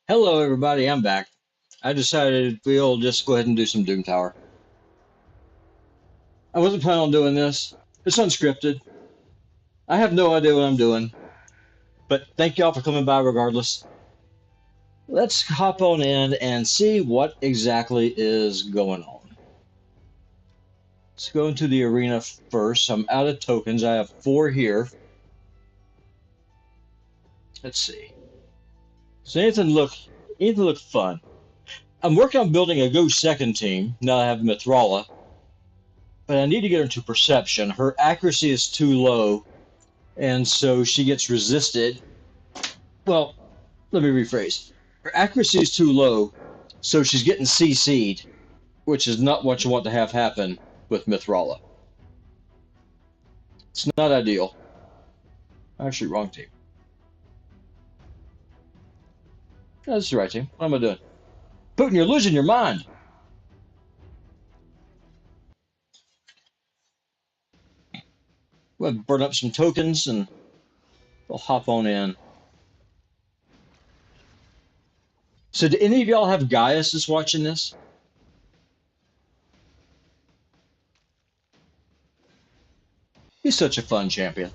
Hello, everybody. I'm back. I decided we'll just go ahead and do some Doom Tower. I wasn't planning on doing this. It's unscripted. I have no idea what I'm doing, but thank y'all for coming by regardless. Let's hop on in and see what exactly is going on. Let's go into the arena first. I'm out of tokens. I have 4 here. Let's see. Does anything look fun? I'm working on building a Go second team now that I have Mithrala, but I need to get her into perception. Her accuracy is too low, and so she gets resisted. Well, let me rephrase. Her accuracy is too low, so she's getting CC'd, which is not what you want to have happen with Mithrala. It's not ideal. Actually, wrong team. That's the right team. What am I doing? Putin, you're losing your mind. We'll burn up some tokens and we'll hop on in. So, do any of y'all have Gaius that's watching this? He's such a fun champion.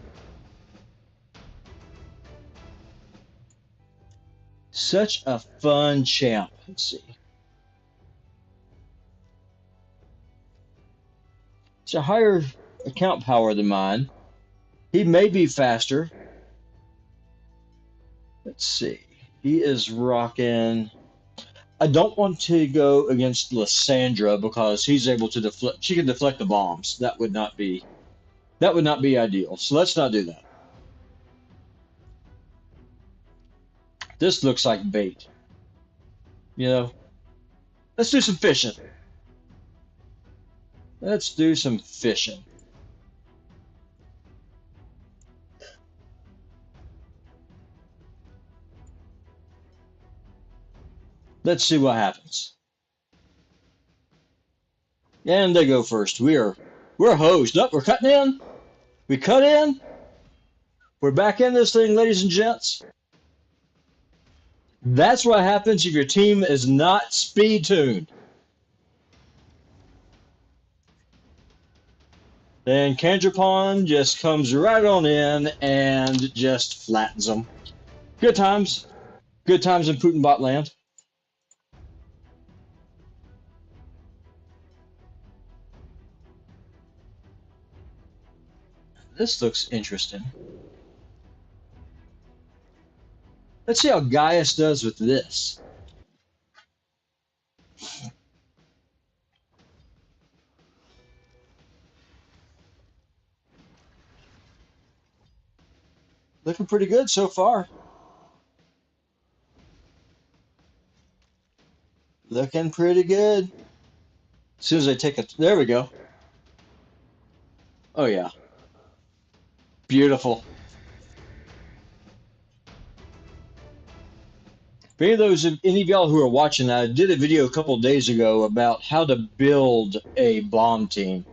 Such a fun champ. Let's see. It's a higher account power than mine. He may be faster. Let's see. He is rocking. I don't want to go against Lysandra because he's able to deflect. She can deflect the bombs. That would not be ideal. So let's not do that. This looks like bait. You know, let's do some fishing. Let's do some fishing. Let's see what happens. And they go first. We're hosed. Up. We're cutting in. We cut in. We're back in this thing, ladies and gents. That's what happens if your team is not speed tuned. Then Kandrapon just comes right on in and just flattens them. Good times. Good times in Putin bot land. This looks interesting. Let's see how Gaius does with this. Looking pretty good so far. Looking pretty good. As soon as I take it, there we go. Oh yeah, beautiful. For any of y'all who are watching, I did a video a couple days ago about how to build a bomb team,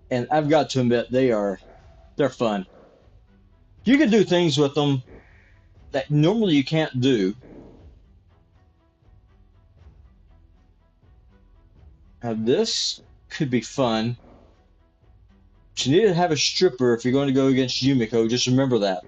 and I've got to admit they're fun. You can do things with them that normally you can't do. Now this could be fun. But you need to have a stripper if you're going to go against Yumiko. Just remember that.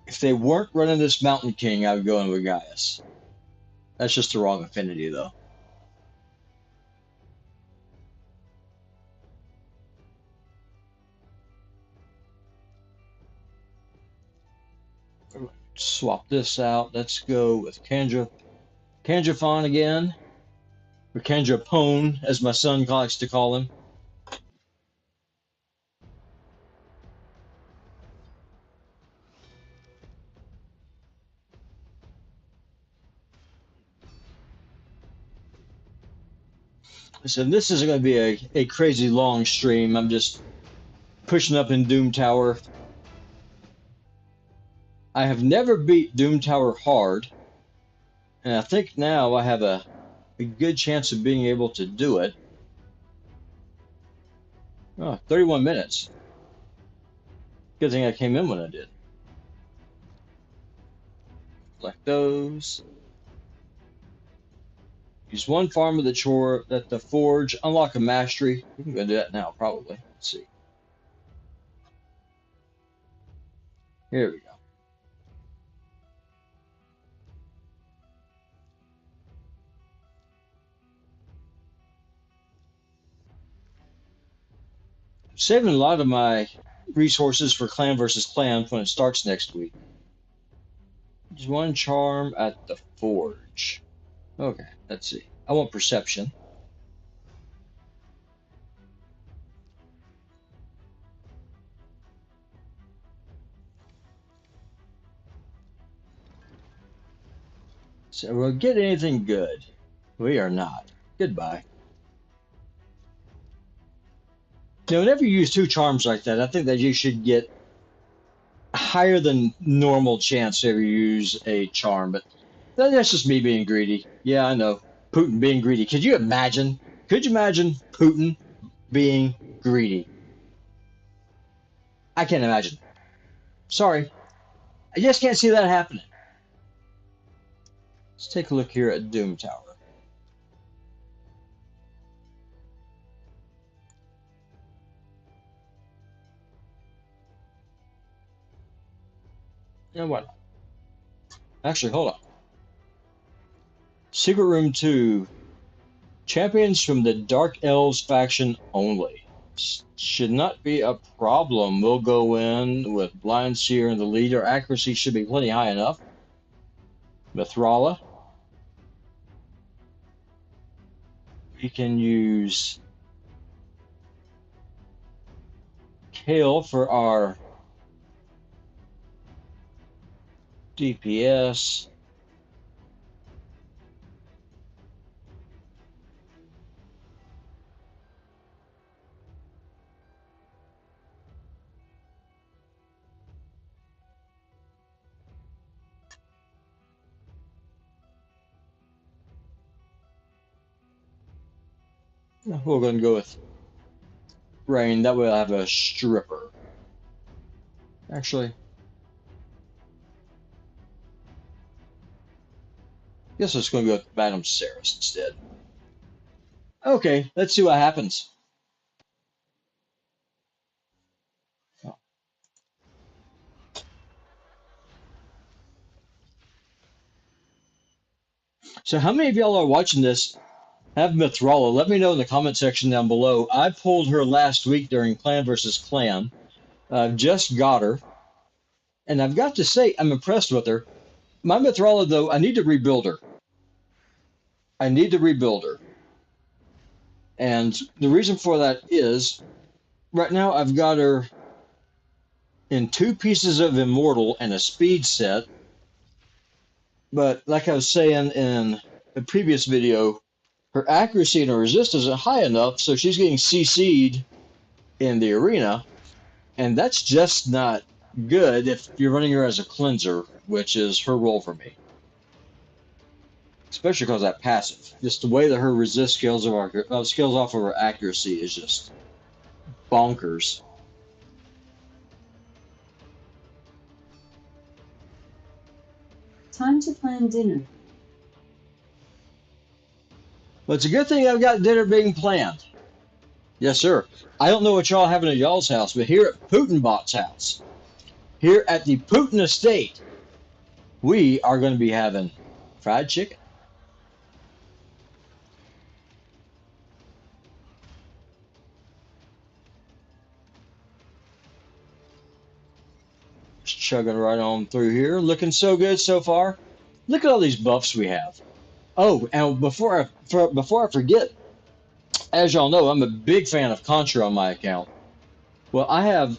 If they weren't running this Mountain King, I would go in with Gaius. That's just the wrong affinity, though. Swap this out. Let's go with Kandrafon again, or Kandrapone, as my son likes to call him. So this is going to be a crazy long stream. I'm just pushing up in Doom Tower. I have never beat Doom Tower hard, and I think now I have a good chance of being able to do it. Oh, 31 minutes. Good thing I came in when I did. Collect those. Use one farm of the chore at the forge. Unlock a mastery. We can go do that now, probably. Let's see. Here we go. Saving a lot of my resources for clan versus clan when it starts next week. Just one charm at the forge. Okay, let's see. I want perception. So we'll get anything good. We are not. Goodbye. Now, whenever you use two charms like that, I think that you should get a higher than normal chance to ever use a charm, but that's just me being greedy. Yeah, I know. Putin being greedy. Could you imagine? Could you imagine Putin being greedy? I can't imagine. Sorry. I just can't see that happening. Let's take a look here at Doom Tower. You know what? Actually, hold on. Secret Room 2. Champions from the Dark Elves faction only. Should not be a problem. We'll go in with Blind Seer and the leader. Accuracy should be plenty high enough. Mithrala. We can use Kale for our DPS. We're going to go with Rain. That way I'll have a stripper. Actually, I guess I'm just going to go with Madame Saris instead. Okay, let's see what happens. So how many of y'all are watching this have Mithrala? Let me know in the comment section down below. I pulled her last week during Clan versus Clan. Just got her. And I've got to say, I'm impressed with her. My Mithrala, though, I need to rebuild her. I need to rebuild her. And the reason for that is, right now I've got her in 2 pieces of Immortal and a speed set. But like I was saying in a previous video, her accuracy and her resist isn't high enough, so she's getting CC'd in the arena. And that's just not good if you're running her as a cleanser, which is her role for me. Especially because that passive. Just the way that her resist scales off of her accuracy is just bonkers. Time to plan dinner. But it's a good thing I've got dinner being planned. Yes, sir. I don't know what y'all having at y'all's house, but here at Putinbot's house, here at the Putin estate, we are going to be having fried chicken. Just chugging right on through here. Looking so good so far. Look at all these buffs we have. Oh, and before I forget, as y'all know, I'm a big fan of Contra on my account. Well, I'm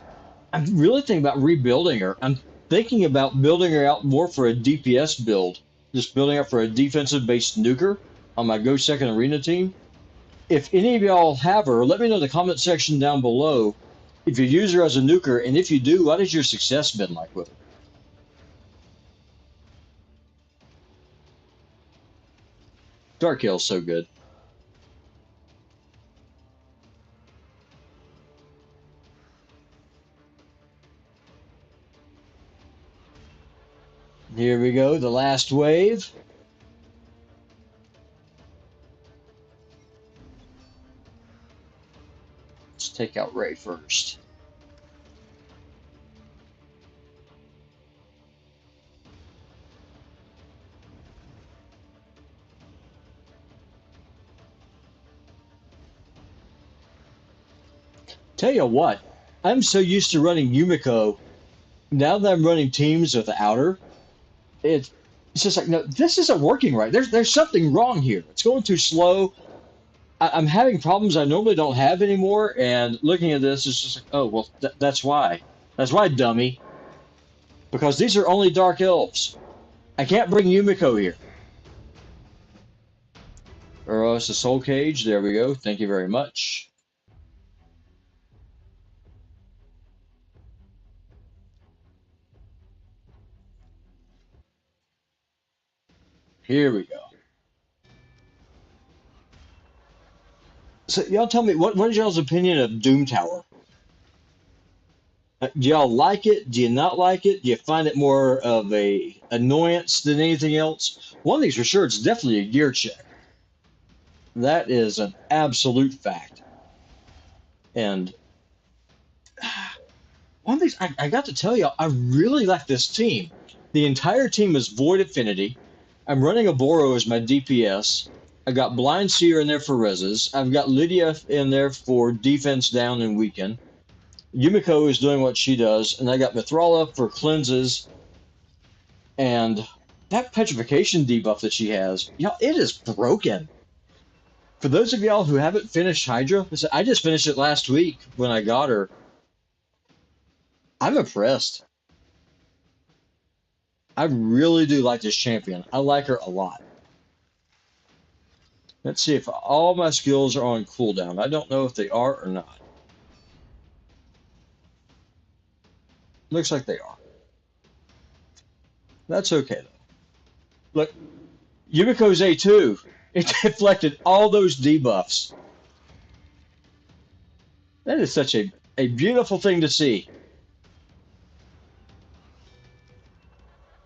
really thinking about rebuilding her. I'm thinking about building her out more for a DPS build. Just building up for a defensive-based nuker on my Go Second Arena team. If any of y'all have her, let me know in the comment section down below if you use her as a nuker, and if you do, what has your success been like with her? Dark Hale's so good. go, the last wave. Let's take out Ray first. Tell you what, I'm so used to running Yumiko. Now that I'm running teams with the outer, it's it's just like, no, this isn't working right. There's something wrong here. It's going too slow. I'm having problems I normally don't have anymore. And looking at this, it's just like, oh well, that's why. That's why, dummy. Because these are only dark elves. I can't bring Yumiko here. Or it's the soul cage. There we go. Thank you very much. Here we go. So y'all tell me what is y'all's opinion of Doom Tower? Do y'all like it? Do you not like it? Do you find it more of a annoyance than anything else? One thing's for sure, it's definitely a gear check. That is an absolute fact. And one thing I got to tell y'all, I really like this team. The entire team is Void Affinity. I'm running a Boro as my DPS. I got Blind Seer in there for reses. I've got Lydia in there for defense down and weaken. Yumiko is doing what she does, and I got Mithrala for cleanses, and that petrification debuff that she has, y'all, it is broken. For those of y'all who haven't finished Hydra, I just finished it last week when I got her. I'm impressed. I really do like this champion. I like her a lot. Let's see if all my skills are on cooldown. I don't know if they are or not. Looks like they are. That's okay, though. Look, Yumiko's A2. It deflected all those debuffs. That is such a beautiful thing to see.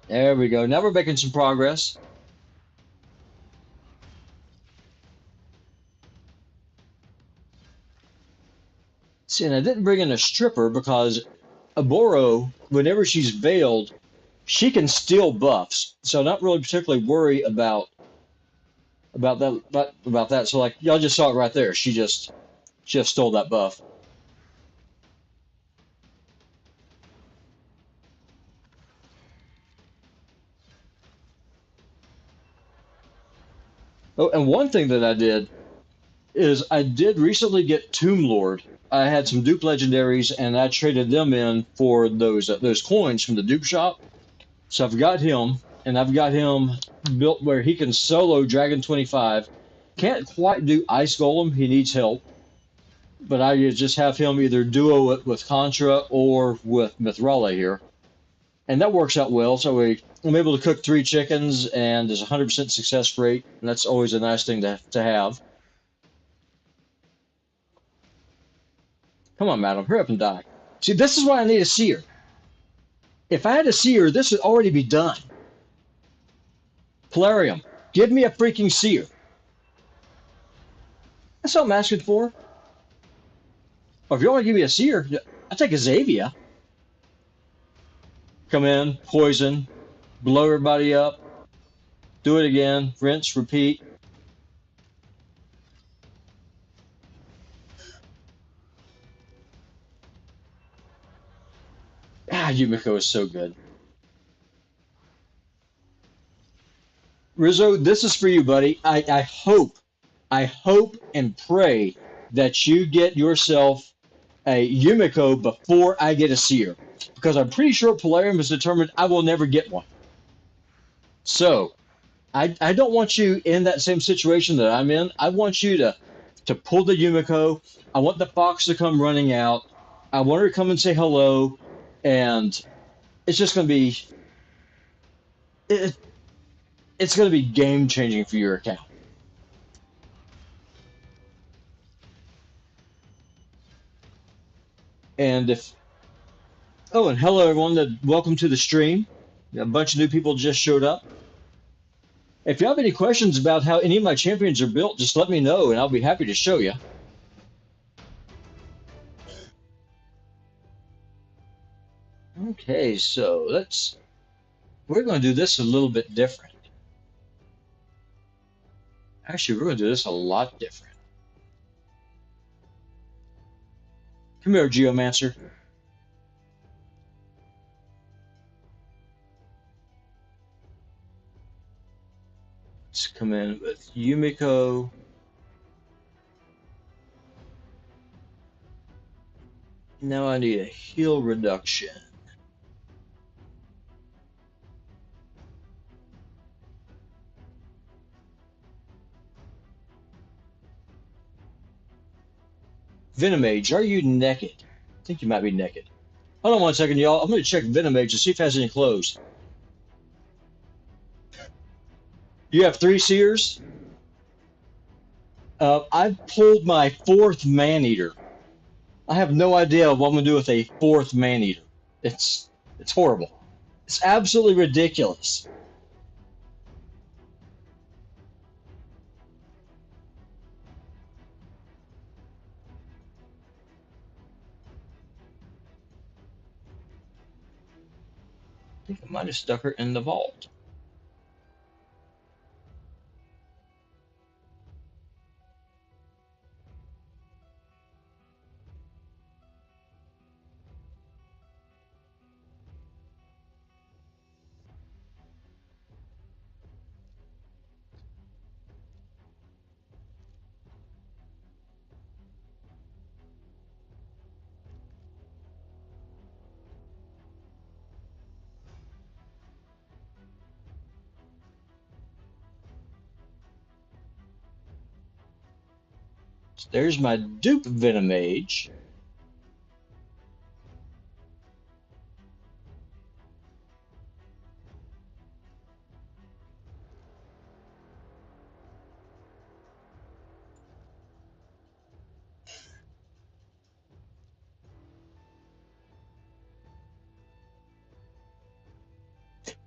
There we go. Now we're making some progress. See, and I didn't bring in a stripper because Aboro, whenever she's veiled, she can steal buffs. So not really particularly worry about that. So like y'all just saw it right there. She just stole that buff. Oh, and one thing that I did is I did recently get Tomb Lord. I had some dupe legendaries and I traded them in for those coins from the dupe shop. So I've got him, and I've got him built where he can solo Dragon 25. Can't quite do Ice Golem, he needs help. But I just have him either duo it with Contra or with Mithrala here. And that works out well. So I'm able to cook 3 chickens, and there's a 100% success rate. And that's always a nice thing to have. Come on, madam, hurry up and die. See, this is why I need a seer. If I had a seer, this would already be done. Polarium, give me a freaking seer. That's all I'm asking for. Or if you want to give me a seer, I'll take a Xavia. Come in, poison, blow everybody up, do it again, rinse, repeat. Ah, Yumiko is so good. Rizzo, this is for you, buddy. I hope and pray that you get yourself a Yumiko before I get a seer. Because I'm pretty sure Polarium has determined I will never get one. So, I don't want you in that same situation that I'm in. I want you to pull the Yumiko. I want the fox to come running out. I want her to come and say hello. And it's just going to be it, it's going to be game changing for your account. And if oh, and hello everyone, welcome to the stream. A bunch of new people just showed up. If you have any questions about how any of my champions are built, just let me know and I'll be happy to show you. Okay, so we're going to do this a little bit different. Actually, we're going to do this a lot different. Come here, Geomancer. Let's come in with Yumiko. Now I need a heal reduction. Venomage, are you naked? I think you might be naked. Hold on 1 second, y'all. I'm going to check Venomage to see if it has any clothes. You have 3 seers? I've pulled my 4th man-eater. I have no idea what I'm going to do with a 4th man-eater. It's horrible. It's absolutely ridiculous. I think I might have stuck her in the vault. So there's my dupe Venomage.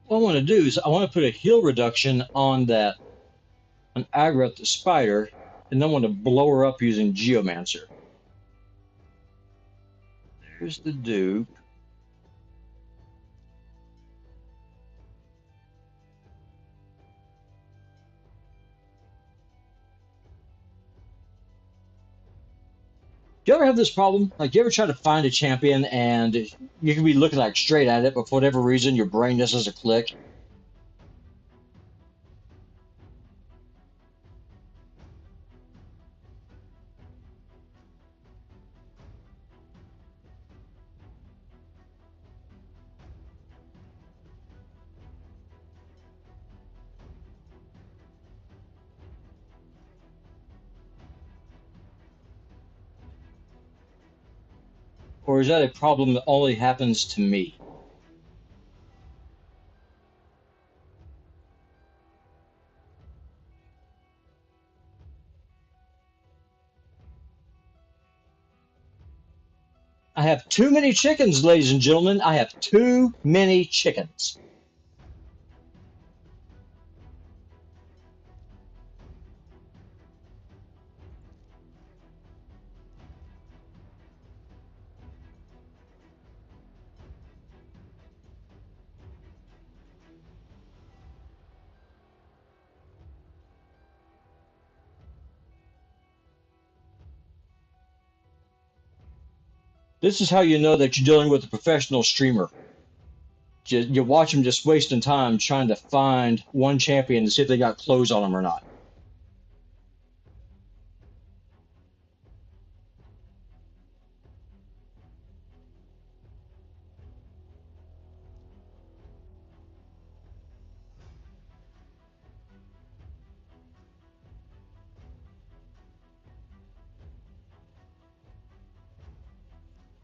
What I want to do is I want to put a heal reduction on Agrath the spider, and then I want to blow her up using Geomancer. There's the dupe. Do you ever have this problem? Like, you ever try to find a champion and you can be looking like straight at it, but for whatever reason, your brain just doesn't click? Or is that a problem that only happens to me? I have too many chickens, ladies and gentlemen. I have too many chickens. This is how you know that you're dealing with a professional streamer. You watch them just wasting time trying to find one champion to see if they got clothes on them or not.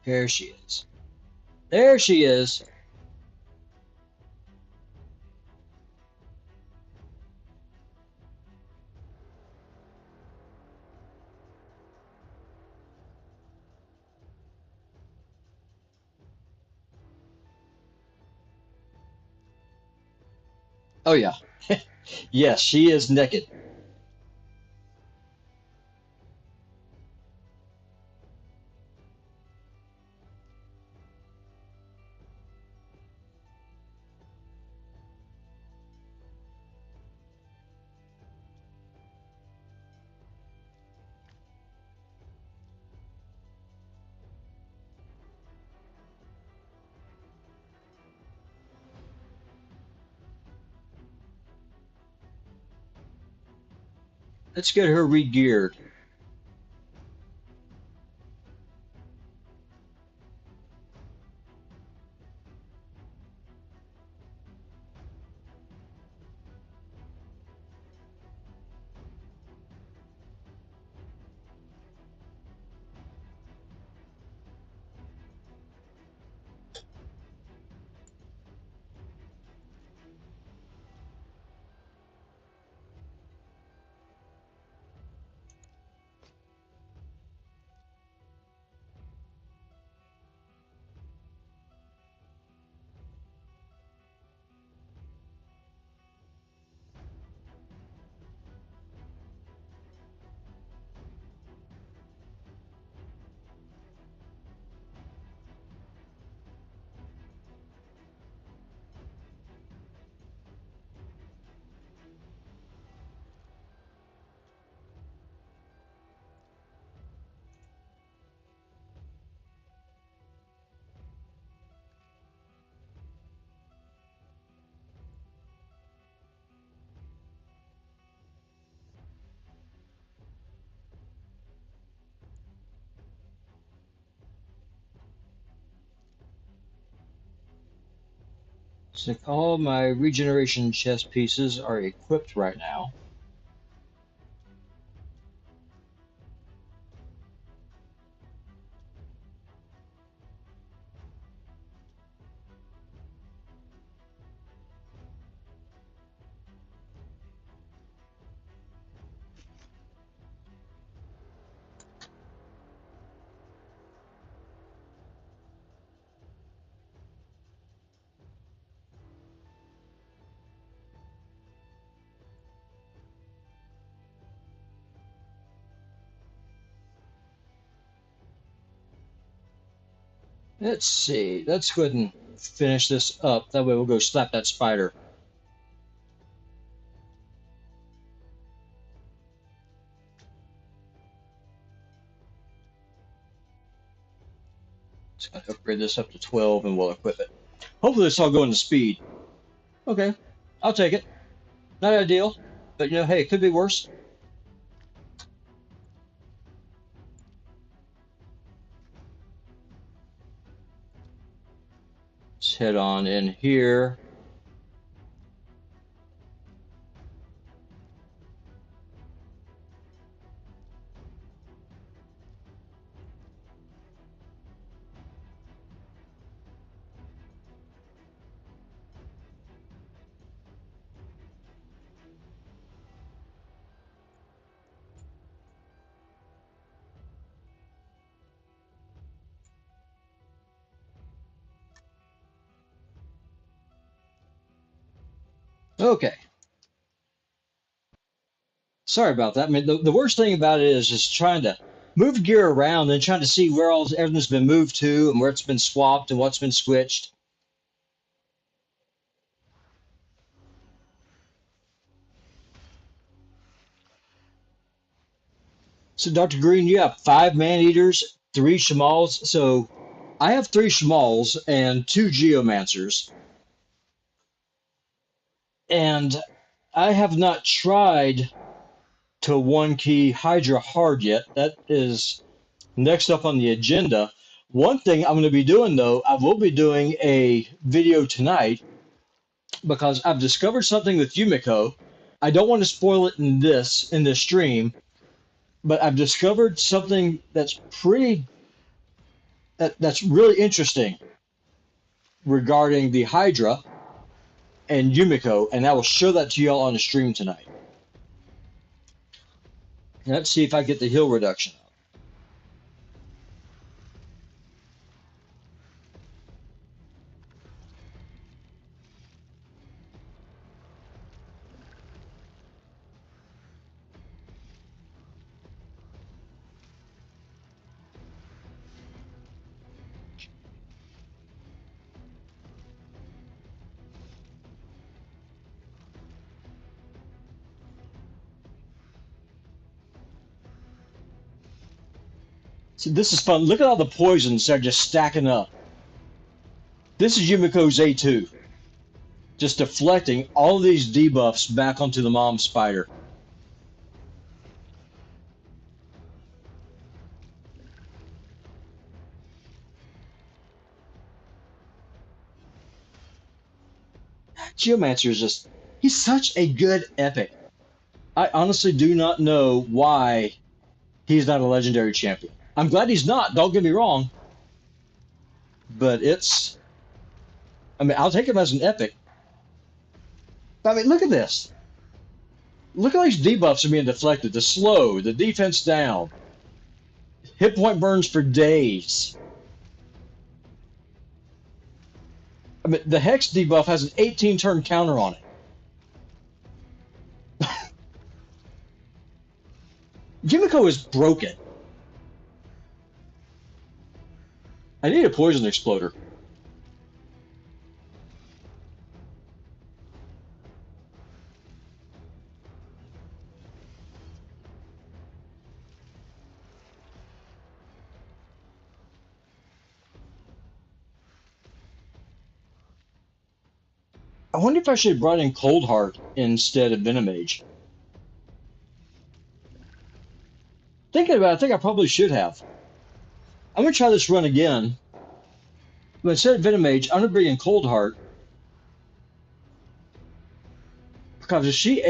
There she is. There she is. Oh yeah. Yes, she is naked. Let's get her re-geared. So all my regeneration chest pieces are equipped right now. Let's see. Let's go ahead and finish this up. That way we'll go slap that spider. Just gonna upgrade this up to 12 and we'll equip it. Hopefully this will go into speed. Okay, I'll take it. Not ideal, but hey, it could be worse. Let's head on in here. Okay. Sorry about that. I mean, the worst thing about it is just trying to move gear around and trying to see where everything's been moved to and where it's been swapped and what's been switched. So, Dr. Green, you have 5 man-eaters, 3 Shamals. So, I have 3 Shamals and 2 Geomancers. And I have not tried to one key Hydra hard yet. That is next up on the agenda. One thing I'm going to be doing, though, I will be doing a video tonight because I've discovered something with Yumiko. I don't want to spoil it in this stream, but I've discovered something that's really interesting regarding the Hydra and Yumiko, and I will show that to y'all on the stream tonight. Let's see if I get the heal reduction. See, this is fun. Look at all the poisons that are just stacking up. This is Yumiko's A2. Just deflecting all of these debuffs back onto the mom spider. Geomancer is just, he's such a good epic. I honestly do not know why he's not a legendary champion. I'm glad he's not, don't get me wrong. But it's, I mean, I'll take him as an epic. I mean, look at this. Look at all these debuffs are being deflected. The slow, the defense down, hit point burns for days. I mean, the Hex debuff has an 18 turn counter on it. Yumiko is broken. I need a poison exploder. I wonder if I should have brought in Coldheart instead of Venomage. Thinking about it, I think I probably should have. I'm going to try this run again. But instead of Venomage, I'm going to bring in Coldheart. Because if she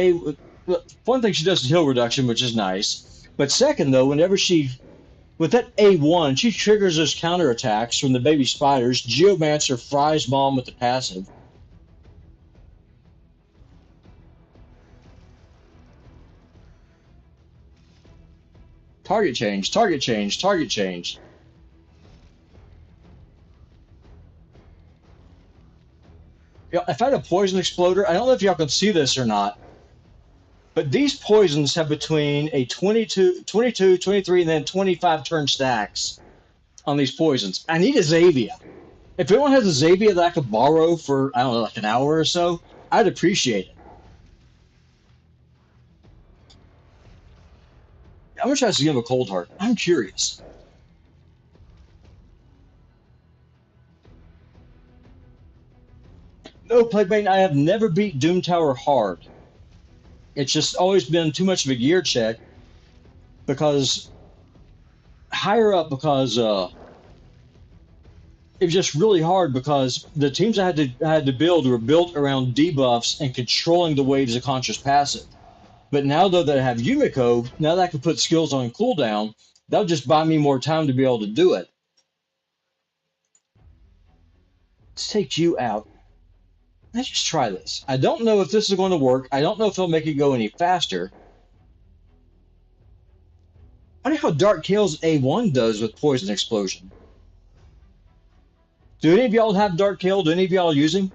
one thing she does is heal reduction, which is nice. But second, though, whenever she, with that A1, she triggers those counterattacks from the baby spiders. Geomancer fries mom with the passive. Target change, target change, target change. You know, if I had a poison exploder, I don't know if y'all can see this or not, but these poisons have between a 22, 23, and then 25 turn stacks on these poisons. I need a Xavia. If anyone has a Xavia that I could borrow for, I don't know, like an hour or so, I'd appreciate it. I'm going to try to give him a Coldheart. I'm curious. No, Plaguebane, I have never beat Doom Tower hard. It's just always been too much of a gear check because higher up because it was just really hard because the teams I had to build were built around debuffs and controlling the waves of conscious passive. But now though that I have Yumiko, now that I can put skills on cooldown, that'll just buy me more time to be able to do it. Let's take you out. Let's just try this. I don't know if this is going to work. I don't know if it'll make it go any faster. I wonder how Dark Kale's A1 does with Poison Explosion. Do any of y'all have Dark Kale? Do any of y'all use him?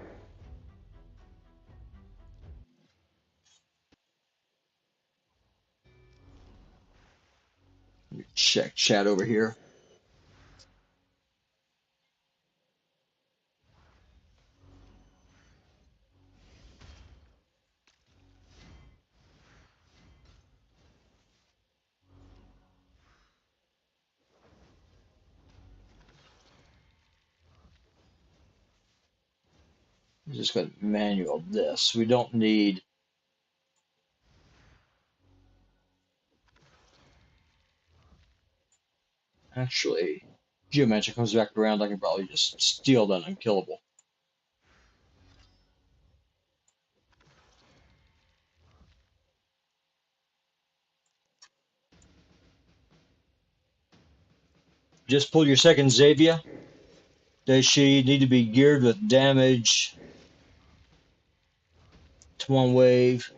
Let me check chat over here. I'm just going to manual this. We don't need. Actually, Geomancer comes back around. I can probably just steal that unkillable. Just pull your second Xavia. Does she need to be geared with damage to one wave?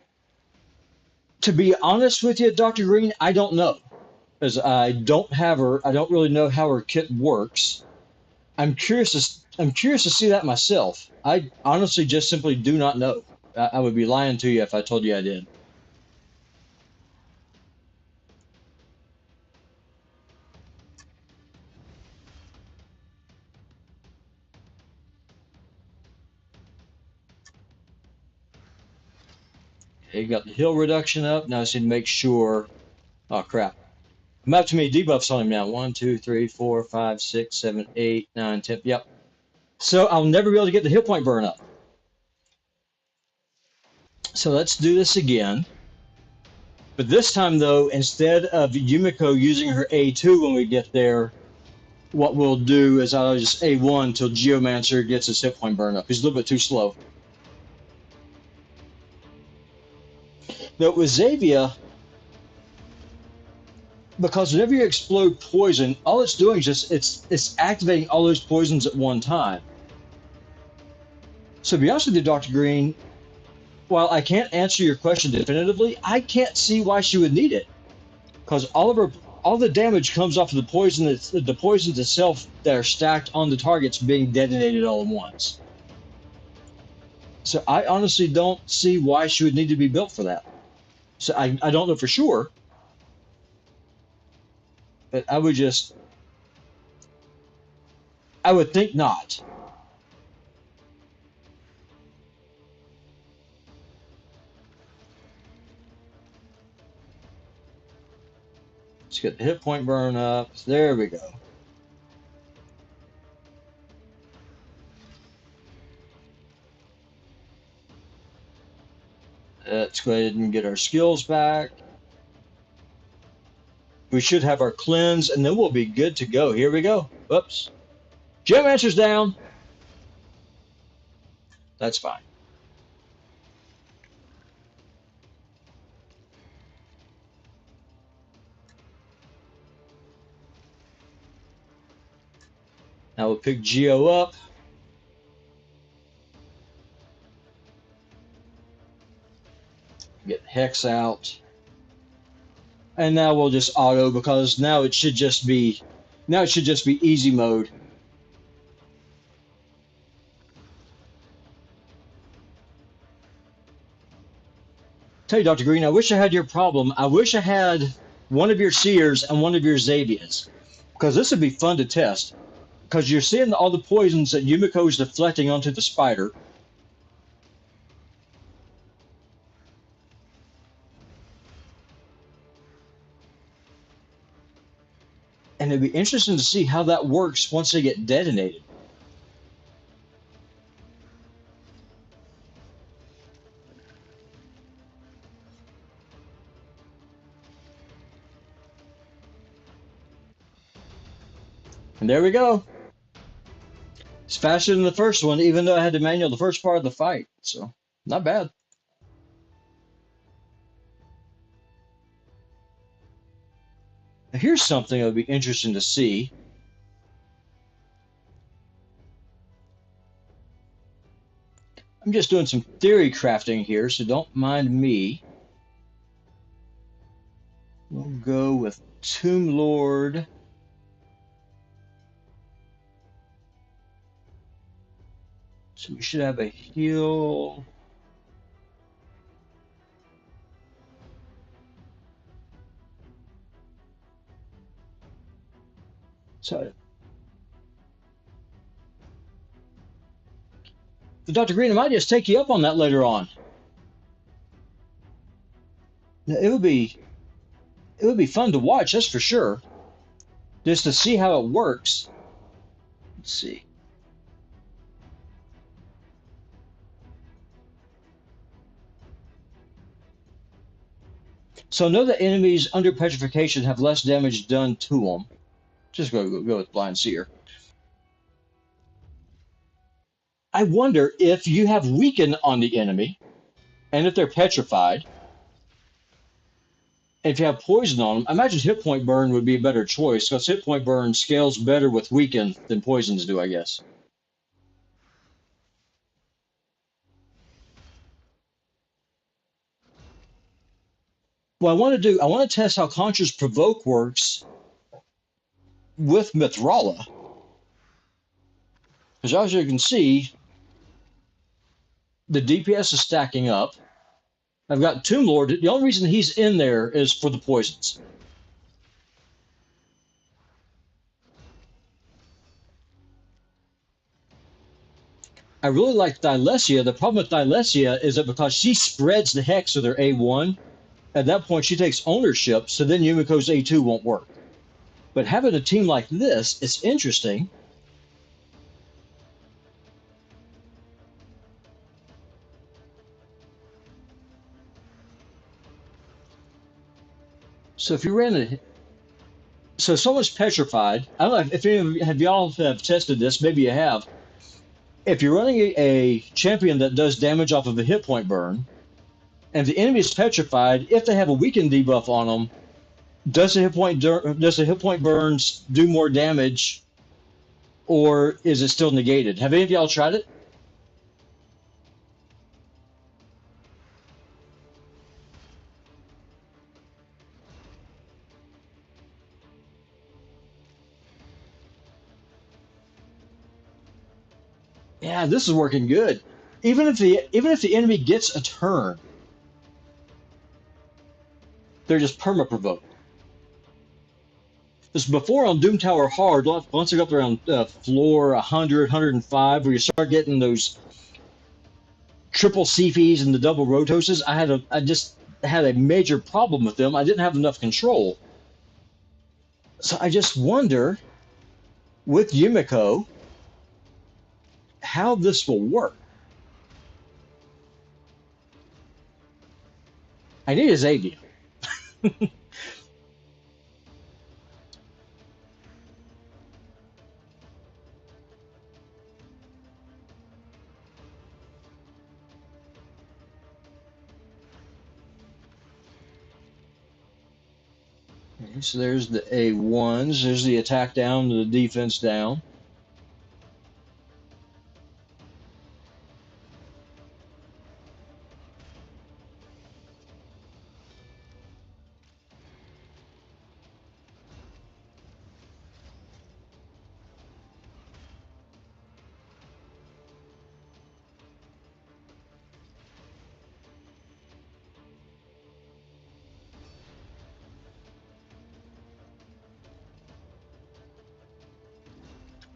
To be honest with you, Dr. Green, I don't know. As I don't have her, I don't really know how her kit works. I'm curious to see that myself. I honestly just simply do not know. I would be lying to you if I told you I did. Okay, got the heal reduction up. Now I just need to make sure. Oh crap! I'm up to many debuffs on him now. 1, 2, 3, 4, 5, 6, 7, 8, 9, 10. Yep. So I'll never be able to get the hit point burn up. So let's do this again. But this time, though, instead of Yumiko using her A2 when we get there, what we'll do is I'll just A1 until Geomancer gets his hit point burn up. He's a little bit too slow. Now, with Xayvia, because whenever you explode poison, all it's doing is just it's activating all those poisons at one time. So to be honest with you, Dr. Green, while I can't answer your question definitively, I can't see why she would need it. Because all the damage comes off of the poisons itself that are stacked on the targets being detonated all at once. So I honestly don't see why she would need to be built for that. So I don't know for sure, but I would think not. Let's get the hit point burn up. There we go. Let's go ahead and get our skills back. We should have our cleanse, and then we'll be good to go. Here we go. Whoops. Geomancer's down. That's fine. Now we'll pick Geo up. Get Hex out. And now we'll just auto because now it should just be easy mode. Tell you, Dr. Green, I wish I had your problem. I wish I had one of your Seers and one of your Xayvias, because this would be fun to test. Because you're seeing all the poisons that Yumiko is deflecting onto the spider. And it'd be interesting to see how that works once they get detonated. And there we go. It's faster than the first one, even though I had to manual the first part of the fight. So, not bad. Now, here's something that would be interesting to see. I'm just doing some theory crafting here, so don't mind me. We'll go with Tomb Lord. So we should have a heal. So, Dr. Green, I might just take you up on that later on. Now, it would be fun to watch, that's for sure. Just to see how it works. Let's see. So know that enemies under petrification have less damage done to them. Just go with Blind Seer. I wonder if you have weaken on the enemy, and if they're petrified, and if you have poison on them, I imagine hit point burn would be a better choice, because hit point burn scales better with weaken than poisons do, I guess. What I want to do, I want to test how Conjure's Provoke works with Mithrala. Because as you can see, the DPS is stacking up. I've got Tomb Lord. The only reason he's in there is for the poisons. I really like Thylesia. The problem with Thylesia is that because she spreads the hex with her A1, at that point she takes ownership, so then Yumiko's A2 won't work. But having a team like this, it's interesting. So if you ran a, so someone's petrified. I don't know if any of you, have y'all have tested this. Maybe you have. If you're running a champion that does damage off of a hit point burn, and the enemy is petrified, if they have a weaken debuff on them, does the hit point burns do more damage, or is it still negated? Have any of y'all tried it? Yeah, this is working good. Even if the enemy gets a turn, they're just perma provoked. This before on Doom Tower Hard, once you go up around floor 100, 105, where you start getting those triple CPs and the double Rotoses, I just had a major problem with them. I didn't have enough control. So I just wonder with Yumiko how this will work. I need a Xavier. Okay, so there's the A1s. There's the attack down, the defense down.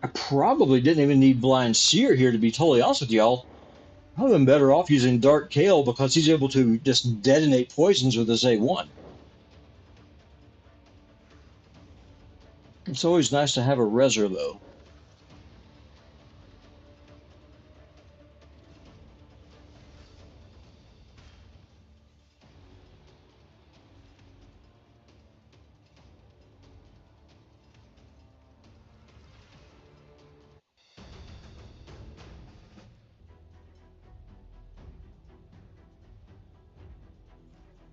I probably didn't even need Blind Seer here, to be totally honest with y'all. I would have been better off using Dark Kale because he's able to just detonate poisons with his A1. It's always nice to have a Reser, though.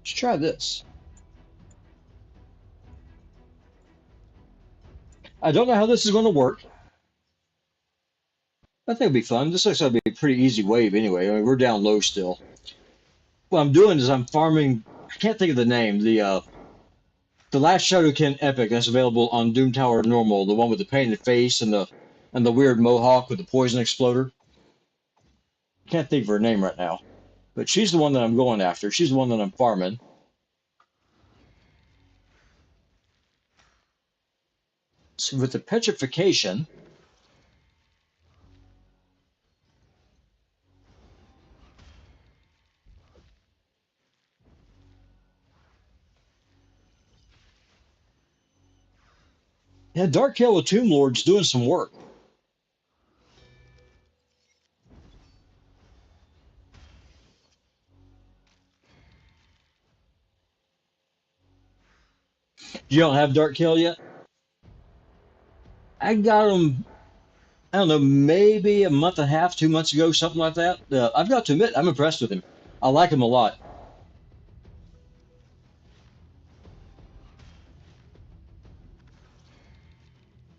Let's try this. I don't know how this is going to work. I think it'll be fun. This looks like it'll be a pretty easy wave anyway. I mean, we're down low still. What I'm doing is I'm farming. I can't think of the name. The last Shadowkin epic that's available on Doom Tower Normal, the one with the painted face and the weird mohawk with the poison exploder. Can't think of her name right now, but she's the one that I'm going after. She's the one that I'm farming. So with the petrification, yeah, Dark Kale with Tomb Lord's doing some work. You don't have Dark Kale yet? I got him. I don't know, maybe a month and a half, 2 months ago, something like that. I've got to admit, I'm impressed with him. I like him a lot.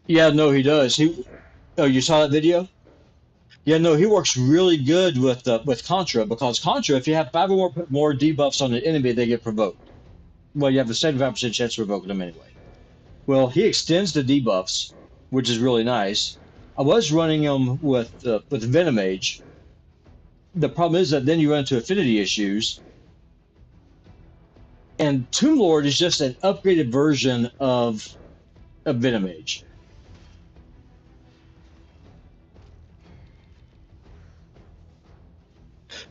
Yeah, no, he does. Oh, you saw that video? Yeah, no, he works really good with Contra because Contra, if you have five or more debuffs on the enemy, they get provoked. Well, you have a 75% chance of provoking them anyway. Well, he extends the debuffs, which is really nice. I was running him with Venom Age. The problem is that then you run into affinity issues, and Tomb Lord is just an upgraded version of Venom Age.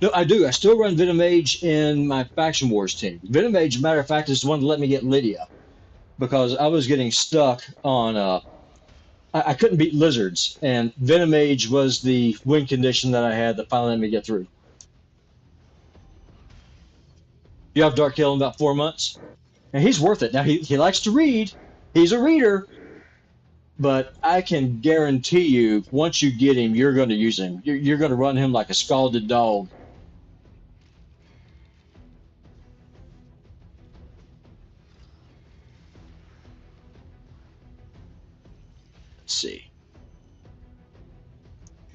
No, I do. I still run Venom Age in my Faction Wars team. Venom Age, matter of fact, is the one that let me get Lydia. because I was getting stuck on I couldn't beat lizards, and Venom Mage was the win condition that I had that finally let me get through. You have Dark Hill in about 4 months, and he's worth it. Now he likes to read. He's a reader, but I can guarantee you, once you get him, you're going to use him. You're going to run him like a scalded dog. Let's see.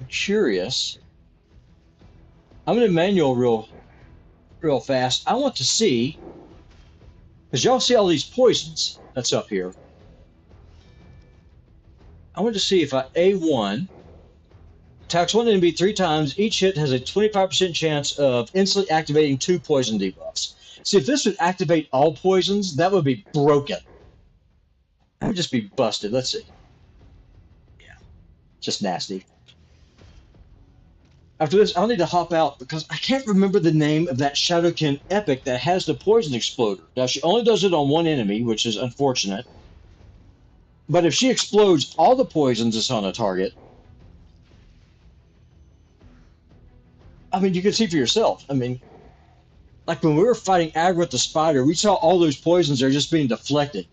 I'm curious. I'm going to manual real fast. I want to see, because y'all see all these poisons that's up here. I want to see if I A1 attacks one enemy 3 times. Each hit has a 25% chance of instantly activating 2 poison debuffs. See, if this would activate all poisons, that would be broken. That would just be busted. Let's see. Yeah, just nasty. After this, I'll need to hop out because I can't remember the name of that Shadowkin epic that has the poison exploder. Now, she only does it on one enemy, which is unfortunate. But if she explodes all the poisons that's on a target, I mean, you can see for yourself. I mean, like when we were fighting Agrath the spider, we saw all those poisons are just being deflected.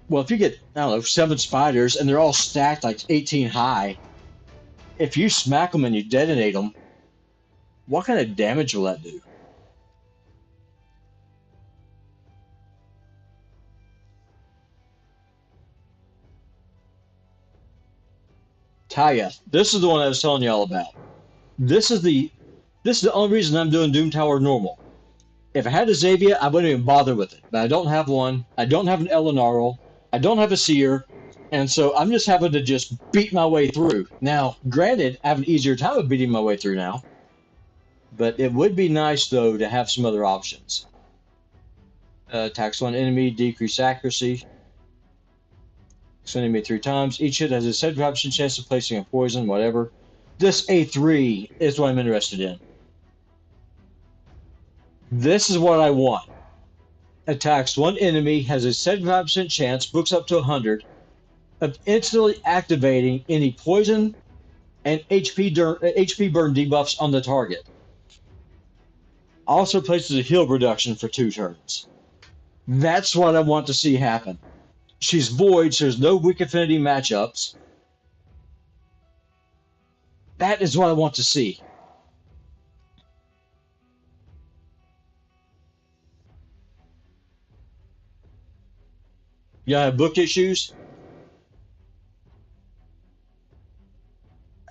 Well, if you get, I don't know, 7 spiders and they're all stacked like 18 high, if you smack them and you detonate them, what kind of damage will that do? Taya, this is the one I was telling y'all about. This is the only reason I'm doing Doom Tower normal. If I had a Xavia, I wouldn't even bother with it. But I don't have one. I don't have an Elenarl. I don't have a Seer. And so I'm just having to just beat my way through. Now, granted, I have an easier time of beating my way through now. But it would be nice, though, to have some other options. Attacks one enemy, decrease accuracy. Enemy 3 times. Each hit has a 75% chance of placing a poison, whatever. This A3 is what I'm interested in. This is what I want. Attacks one enemy, has a 75% chance, books up to 100, of instantly activating any poison and HP burn debuffs on the target. Also places a heal reduction for 2 turns. That's what I want to see happen. She's void, so there's no weak affinity matchups. That is what I want to see. You have book issues?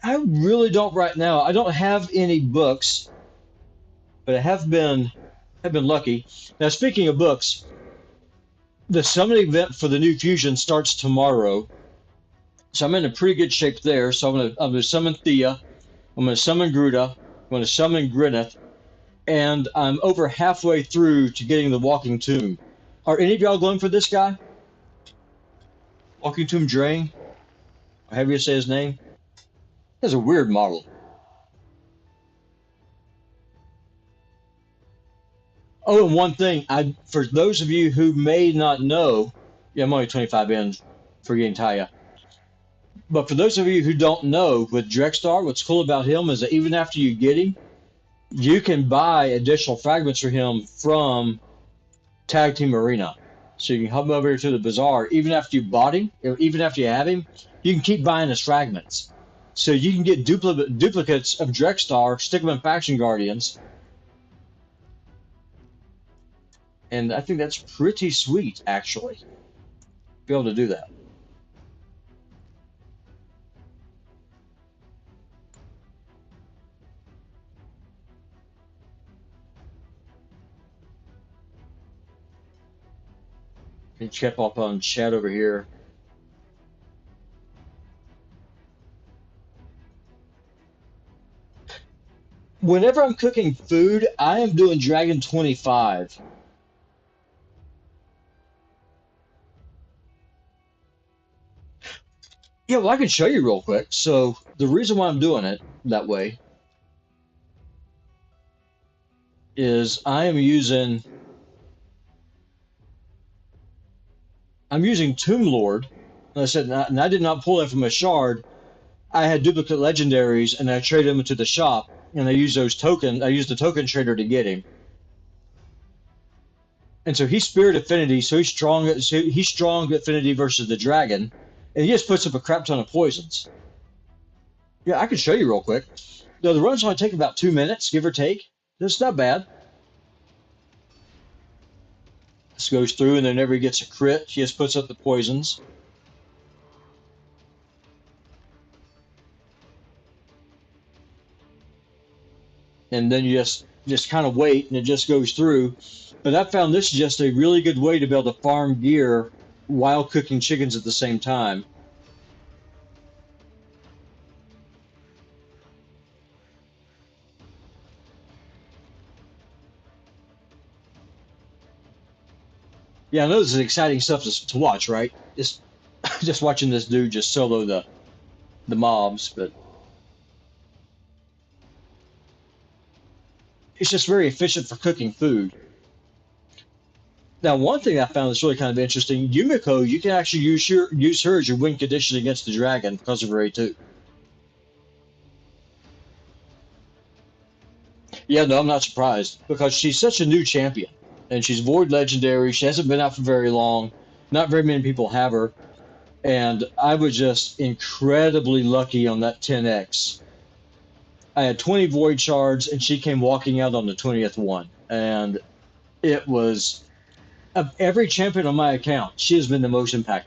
I really don't right now. I don't have any books, but I have been lucky. Now, speaking of books, the summon event for the new fusion starts tomorrow, so I'm in a pretty good shape there. So I'm gonna summon Thea, I'm gonna summon Gruta, I'm gonna summon Grineth, and I'm over halfway through to getting the Walking Tomb. Are any of y'all going for this guy? Walking Tomb Drain? However you say his name? That's a weird model. Oh, and one thing, for those of you who may not know, yeah, I'm only 25 in for getting Taya. But for those of you who don't know, with Drexstar, what's cool about him is that even after you get him, you can buy additional fragments for him from Tag Team Arena. So you can hop over to the bazaar. Even after you bought him, even after you have him, you can keep buying his fragments. So you can get duplicates of Drexstar, stick them in Faction Guardians. And I think that's pretty sweet, actually, be able to do that. And check up on chat over here. Whenever I'm cooking food, I am doing Dragon 25. Yeah, well, I can show you real quick. So the reason why I'm doing it that way is I'm using I'm using Tomb Lord. And I said, and I did not pull that from a shard. I had duplicate legendaries, and I traded them into the shop, and I used those tokens. I used the token trader to get him. And so he's Spirit Affinity, so he's strong. So he's strong Affinity versus the dragon, and he just puts up a crap ton of poisons. Yeah, I can show you real quick. No, the runs only take about 2 minutes, give or take. That's not bad. This goes through, and then whenever he gets a crit, he just puts up the poisons. And then you just kind of wait, and it just goes through. But I found this is just a really good way to be able to farm gear while cooking chickens at the same time. Yeah, I know this is exciting stuff to watch, right? Just watching this dude just solo the mobs, but it's just very efficient for cooking food. Now, one thing I found that's really kind of interesting, Yumiko, you can actually use her as your win condition against the dragon because of her A2. Yeah, no, I'm not surprised because she's such a new champion, and she's Void Legendary. She hasn't been out for very long. Not very many people have her, and I was just incredibly lucky on that 10x. I had 20 Void Shards, and she came walking out on the 20th one, and it was of every champion on my account, she has been the most impactful.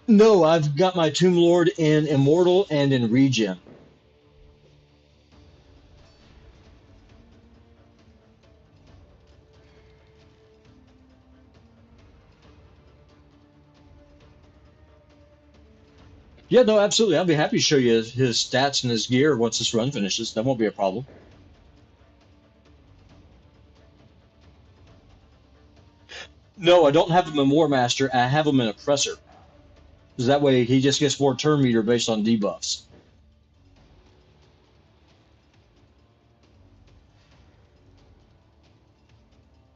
No, I've got my Tomb Lord in Immortal and in Regen. Yeah, no, absolutely. I'll be happy to show you his stats and his gear once this run finishes. That won't be a problem. No, I don't have him in War Master. I have him in Oppressor. Because that way he just gets more turn meter based on debuffs.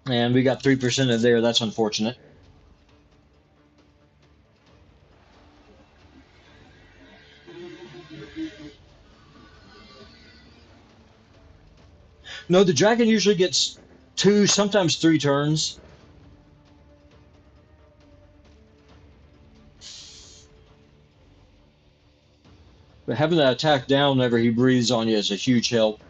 And we got 3% of there. That's unfortunate. No, the dragon usually gets 2, sometimes 3 turns. But having that attack down whenever he breathes on you is a huge help.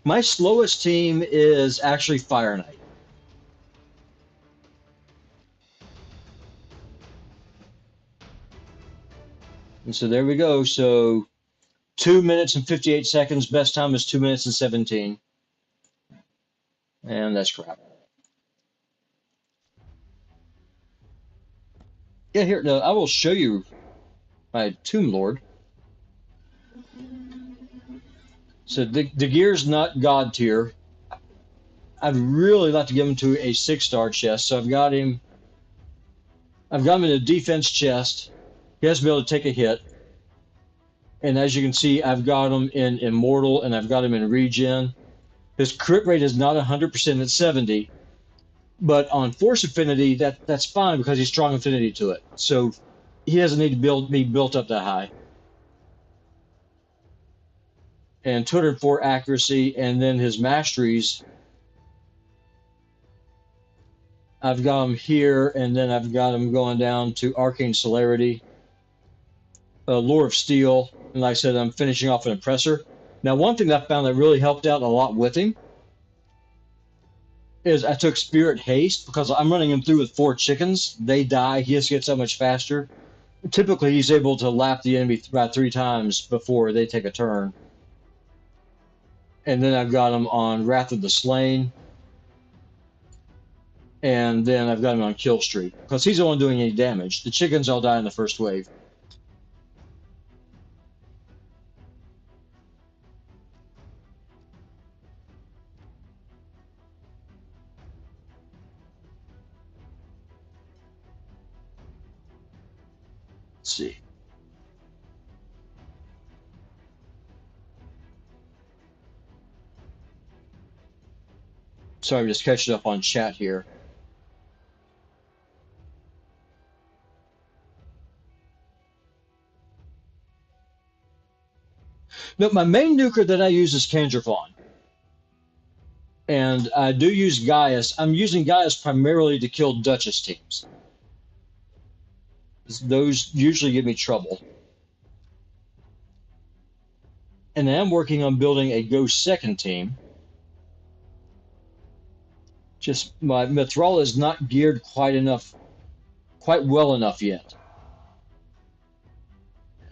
My slowest team is actually Fire Knight. And so there we go. So 2 minutes and 58 seconds. Best time is 2 minutes and 17. And that's crap. Yeah, here, no, I will show you my Tomb Lord. So the gear's not God tier. I'd really like to give him to a 6-star chest. So I've got him in a defense chest. He has to be able to take a hit. And as you can see, I've got him in Immortal and I've got him in Regen. His crit rate is not 100% at 70, but on Force Affinity, that's fine because he's strong affinity to it. So he doesn't need to be built up that high. And 204 accuracy, and then his masteries, I've got him here, and then I've got him going down to Arcane Celerity, Lore of Steel, and like I said, I'm finishing off an Oppressor. Now, one thing that I found that really helped out a lot with him is I took Spirit Haste because I'm running him through with 4 chickens. They die. He just gets so much faster. Typically, he's able to lap the enemy about 3 times before they take a turn. And then I've got him on Wrath of the Slain. And then I've got him on Kill Streak because he's the one doing any damage. The chickens all die in the first wave. Let's see. Sorry, I'm just catching up on chat here. No, my main nuker that I use is Kandrafon. And I do use Gaius. I'm using Gaius primarily to kill Duchess teams. Those usually give me trouble. And then I'm working on building a Go second team. Just my Mithrala is not geared quite well enough yet.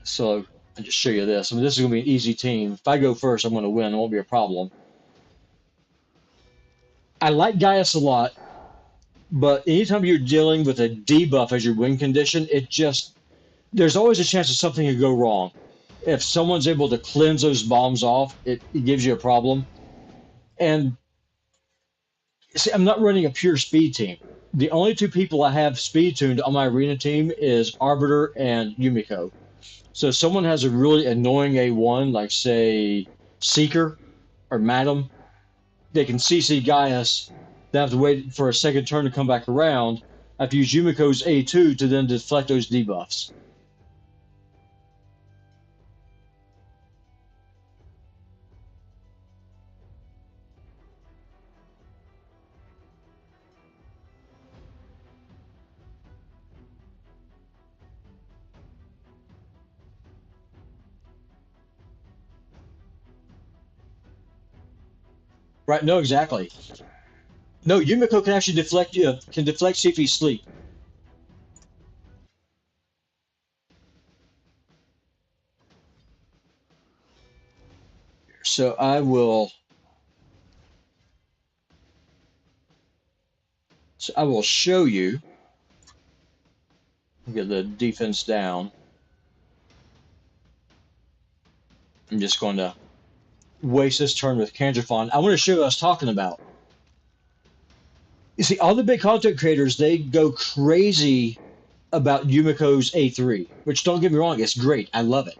So I'll just show you this. I mean, this is going to be an easy team. If I go first, I'm going to win. It won't be a problem. I like Gaius a lot, but anytime you're dealing with a debuff as your win condition, there's always a chance that something could go wrong. If someone's able to cleanse those bombs off, it gives you a problem. And see, I'm not running a pure speed team. The only two people I have speed tuned on my arena team is Arbiter and Yumiko. So if someone has a really annoying A1, like say Seeker or Madam, they can CC Gaius. They have to wait for a second turn to come back around. I have to use Yumiko's A2 to then deflect those debuffs. Right? No, exactly. No, Yumiko can actually deflect you. Can deflect Sifi's sleep. So I will. So I will show you. Get the defense down. I'm just going to waste this turn with Kandrafon. I want to show you what I was talking about. You see, all the big content creators, they go crazy about Yumiko's A3, which don't get me wrong, it's great. I love it.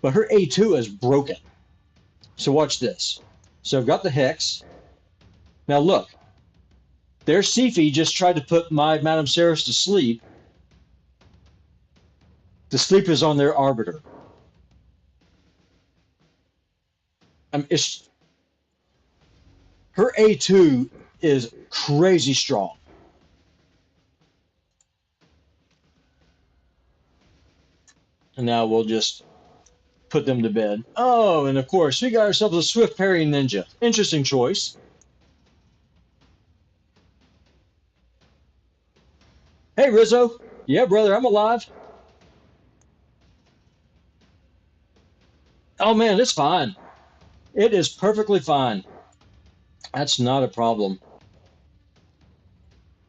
But her A2 is broken. So watch this. So I've got the Hex. Now look, their Sifi just tried to put my Madame Ceres to sleep. The sleep is on their Arbiter. Her A2 is crazy strong. And now we'll just put them to bed. Oh, and of course, we got ourselves a Swift Parry Ninja. Interesting choice. Hey, Rizzo. Yeah, brother, I'm alive. Oh, man, it's fine. It is perfectly fine. That's not a problem.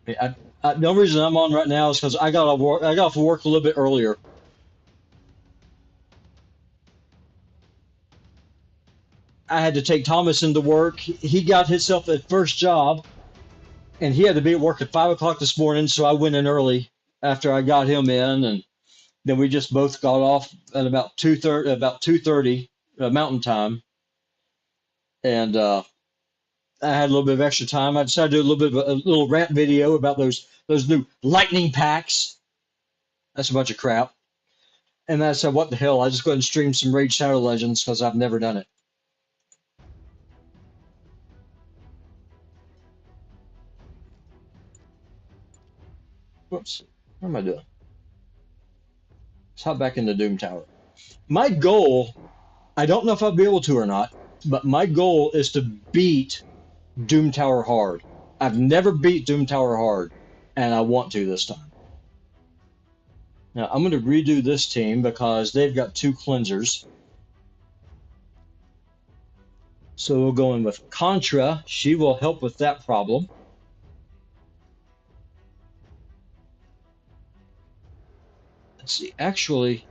The only reason I'm on right now is because I got off of work a little bit earlier. I had to take Thomas into work. He got himself a first job, and he had to be at work at 5 o'clock this morning. So I went in early after I got him in, and then we just both got off at about 2:30 Mountain Time, and I had a little bit of extra time. I decided to do a little bit of a little rant video about those new lightning packs. That's a bunch of crap. And I said, what the hell? I just go ahead and stream some Raid Shadow Legends because I've never done it. Whoops. What am I doing? Let's hop back into Doom Tower. My goal, I don't know if I'll be able to or not, but my goal is to beat Doom Tower hard. I've never beat Doom Tower hard, and I want to this time. Now, I'm going to redo this team because they've got 2 cleansers. So we'll go in with Contra. She will help with that problem. Let's see. Actually,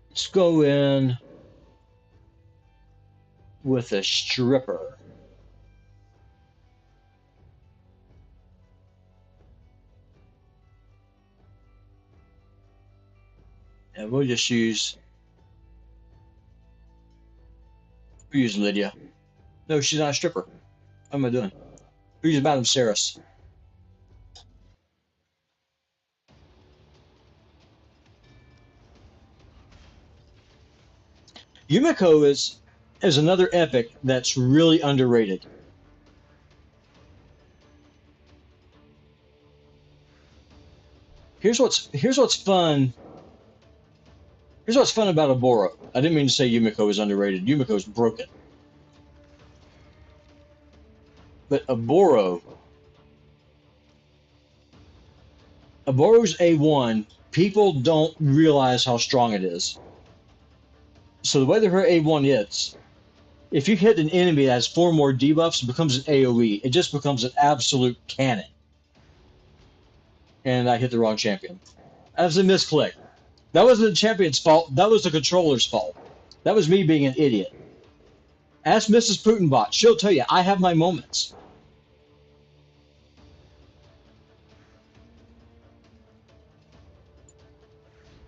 let's go in with a Stripper. And we'll just use Lydia. No, she's not a stripper. What am I doing? We'll use Madame Saris. Yumiko is another epic that's really underrated. Here's what's fun. Here's what's fun about Oboro. I didn't mean to say Yumiko is underrated. Yumiko is broken. But Oboro's A1, people don't realize how strong it is. So the way that her A1 hits, if you hit an enemy that has 4 more debuffs, it becomes an AoE. It just becomes an absolute cannon. And I hit the wrong champion. That was a misclick. That wasn't the champion's fault. That was the controller's fault. That was me being an idiot. Ask Mrs. Putinbot. She'll tell you, I have my moments.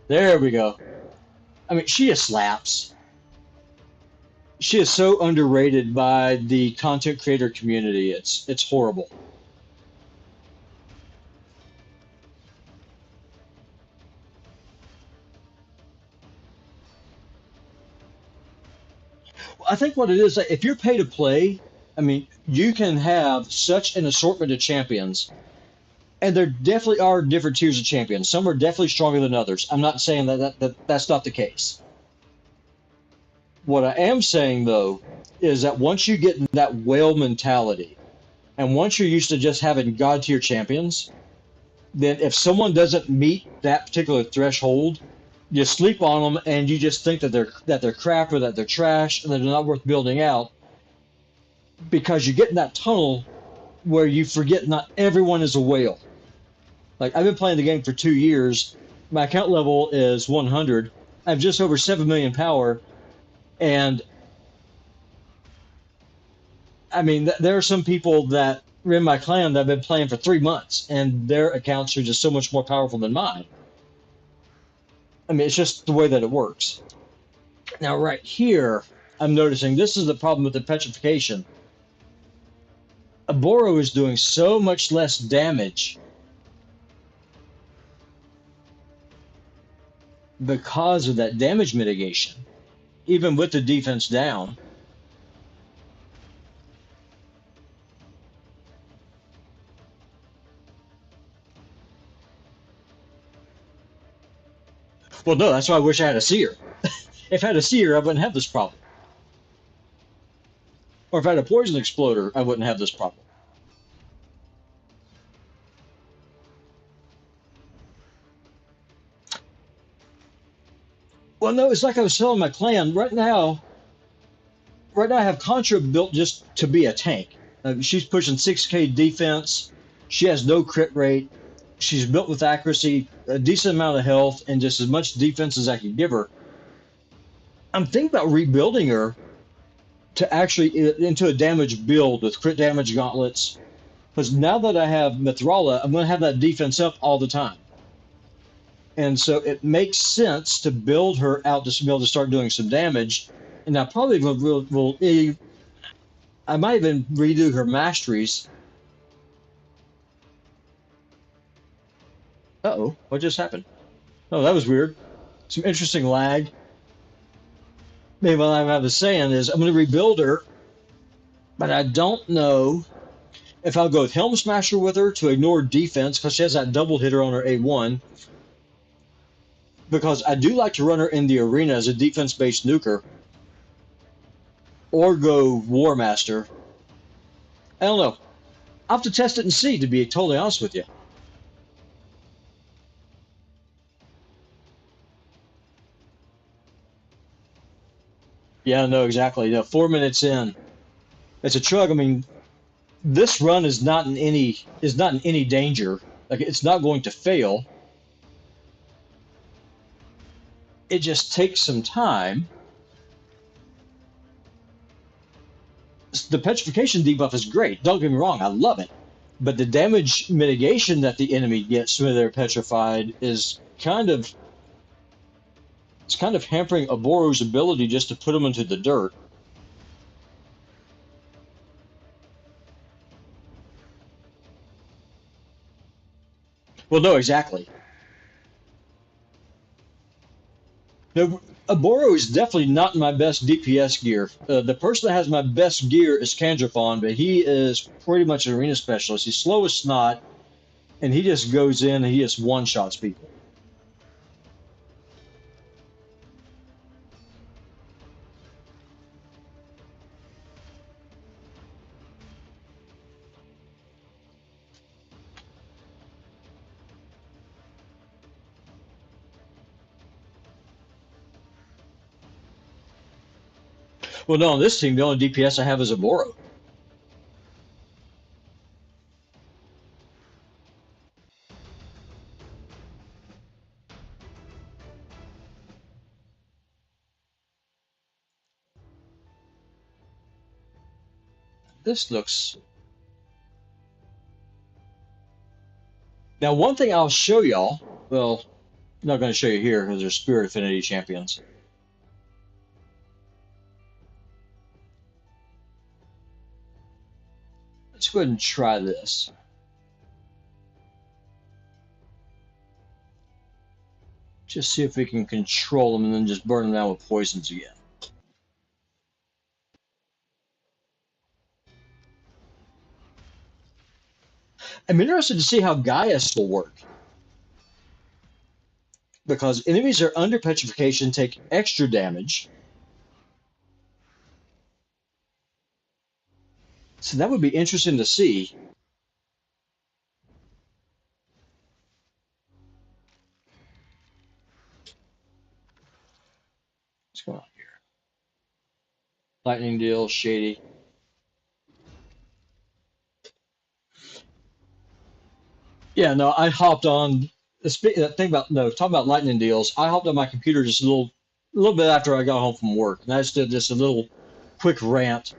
There we go. I mean, she just slaps. She is so underrated by the content creator community. It's horrible. I think what it is, if you're pay to play, I mean, you can have such an assortment of champions, and there definitely are different tiers of champions. Some are definitely stronger than others. I'm not saying that's not the case. What I am saying, though, is that once you get in that whale mentality, and once you're used to just having god tier champions, then if someone doesn't meet that particular threshold, you sleep on them and you just think that they're crap or that they're trash and that they're not worth building out, because you get in that tunnel where you forget not everyone is a whale. Like, I've been playing the game for 2 years. My account level is 100. I have just over 7 million power. And I mean, there are some people that are in my clan that have been playing for 3 months, and their accounts are just so much more powerful than mine. I mean, it's just the way that it works. Now, right here, I'm noticing this is the problem with the petrification. Oboro is doing so much less damage because of that damage mitigation, even with the defense down. Well, no, that's why I wish I had a seer. If I had a seer, I wouldn't have this problem. Or if I had a poison exploder, I wouldn't have this problem. Well, no, it's like I was telling my clan. Right now I have Contra built just to be a tank. She's pushing 6k defense. She has no crit rate. She's built with accuracy, a decent amount of health, and just as much defense as I can give her. I'm thinking about rebuilding her to actually into a damage build with crit damage gauntlets. Because now that I have Mithrala, I'm going to have that defense up all the time. And so it makes sense to build her out to be able to start doing some damage. And I probably will I might even redo her masteries. Uh-oh, what just happened? Oh, that was weird. Some interesting lag. Maybe what I was saying is I'm going to rebuild her, but I don't know if I'll go with Helm Smasher with her to ignore defense because she has that double hitter on her A1. Because I do like to run her in the arena as a defense-based nuker. Or go War Master. I don't know. I'll have to test it and see, to be totally honest with you. Yeah, no, exactly. 4 minutes in. It's a chug. I mean, this run is not in any danger. Like, it's not going to fail. It just takes some time. The petrification debuff is great. Don't get me wrong, I love it. But the damage mitigation that the enemy gets when they're petrified is kind of It's kind of hampering Oboro's ability just to put him into the dirt. Well, no, exactly. No, Oboro is definitely not my best DPS gear. The person that has my best gear is Kandrafon, but he is pretty much an arena specialist. He's slow as snot, and he just goes in and he just one-shots people. Well, no, on this team, the only DPS I have is Oboro. This looks... Now, one thing I'll show y'all, well, I'm not going to show you here because they're Spirit Affinity champions. Let's go ahead and try this. Just see if we can control them and then just burn them down with poisons again. I'm interested to see how Gaius will work. Because enemies are under petrification take extra damage. So that would be interesting to see. What's going on here? Lightning deal, shady. Yeah, no, I hopped on. Thing about no, talking about lightning deals. I hopped on my computer just a little bit after I got home from work, and I just did just a little quick rant.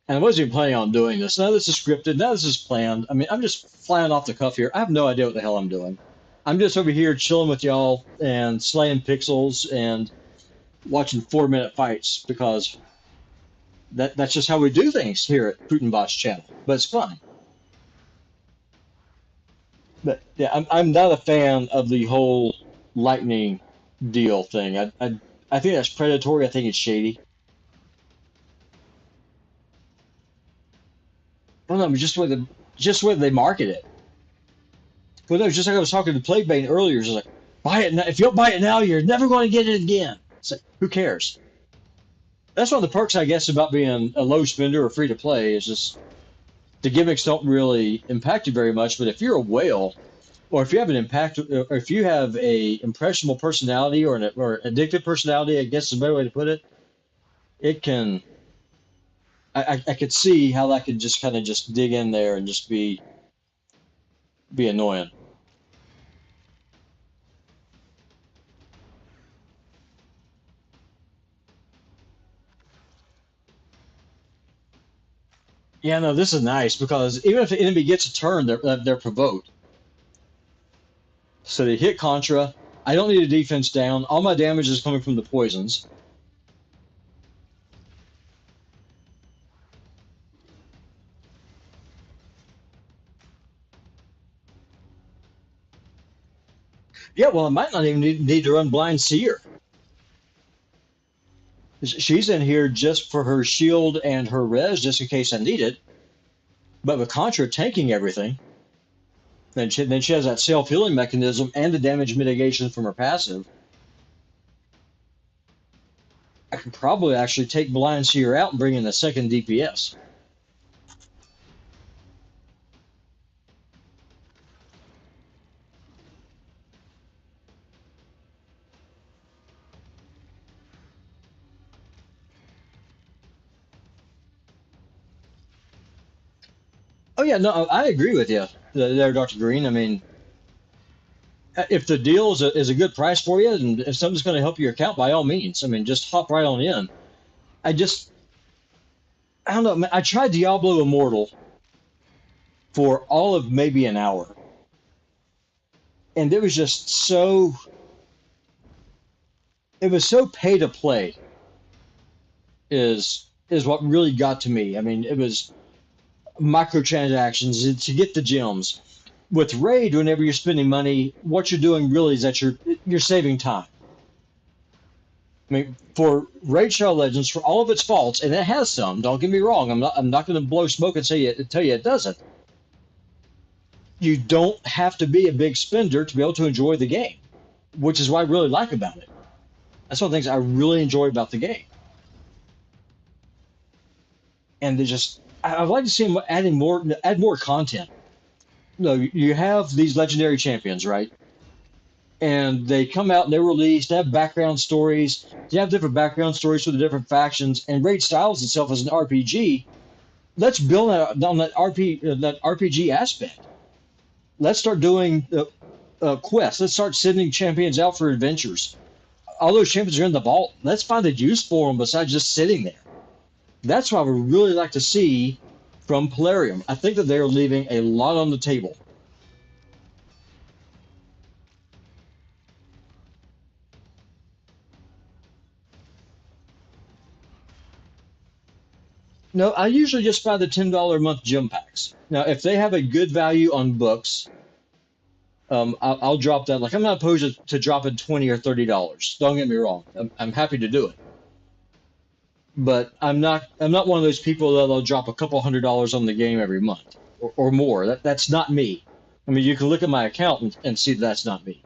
And I wasn't even planning on doing this. None of this is scripted. None of this is planned. I mean, I'm just flying off the cuff here. I have no idea what the hell I'm doing. I'm just over here chilling with y'all and slaying pixels and watching 4-minute fights because that's just how we do things here at Putinbot's channel. But it's fun. But yeah, I'm not a fan of the whole lightning deal thing. I think that's predatory. I think it's shady. I don't know, just the way they market it. Well, no, just like I was talking to Plaguebane earlier, it's like, buy it now. If you don't buy it now, you're never going to get it again. It's like, who cares? That's one of the perks, I guess, about being a low spender or free to play is just the gimmicks don't really impact you very much. But if you're a whale, or if you have an impact, or if you have a impressionable personality or addictive personality, I guess is a better way to put it, it can. I could see how that could just kind of just dig in there and just be annoying. Yeah, no, this is nice because even if the enemy gets a turn, they're provoked. So they hit Contra. I don't need a defense down. All my damage is coming from the poisons. Yeah, well, I might not even need to run Blind Seer. She's in here just for her shield and her res, just in case I need it. But with Contra tanking everything, then she has that self-healing mechanism and the damage mitigation from her passive. I could probably actually take Blind Seer out and bring in a second DPS. Oh yeah, no, I agree with you there, Dr. Green. I mean, if the deal is a good price for you and if something's going to help your account, by all means. I mean, just hop right on in. I just, I don't know. Man, I tried Diablo Immortal for all of maybe an hour, and it was just so. it was so pay to play is what really got to me. I mean, it was microtransactions to get the gems. With Raid, whenever you're spending money, what you're doing really is that you're saving time. I mean, for Raid Shadow Legends, for all of its faults, and it has some. Don't get me wrong. I'm not going to blow smoke and tell you it doesn't. You don't have to be a big spender to be able to enjoy the game, which is what I really like about it. That's one of the things I really enjoy about the game. And they just, I'd like to see them add more content. No, you have these legendary champions, right? And they come out and they're released. They have background stories. You have different background stories for the different factions. And Raid styles itself as an RPG. Let's build on that RPG aspect. Let's start doing quests. Let's start sending champions out for adventures. All those champions are in the vault. Let's find a use for them besides just sitting there. That's what I would really like to see from Plarium. I think that they're leaving a lot on the table. No, I usually just buy the $10 a month gem packs. Now, if they have a good value on books, I'll drop that. Like I'm not opposed to dropping $20 or $30. Don't get me wrong. I'm happy to do it, but I'm not one of those people that'll drop a couple $100 on the game every month or more. That's not me. I mean, you can look at my account and see that's not me.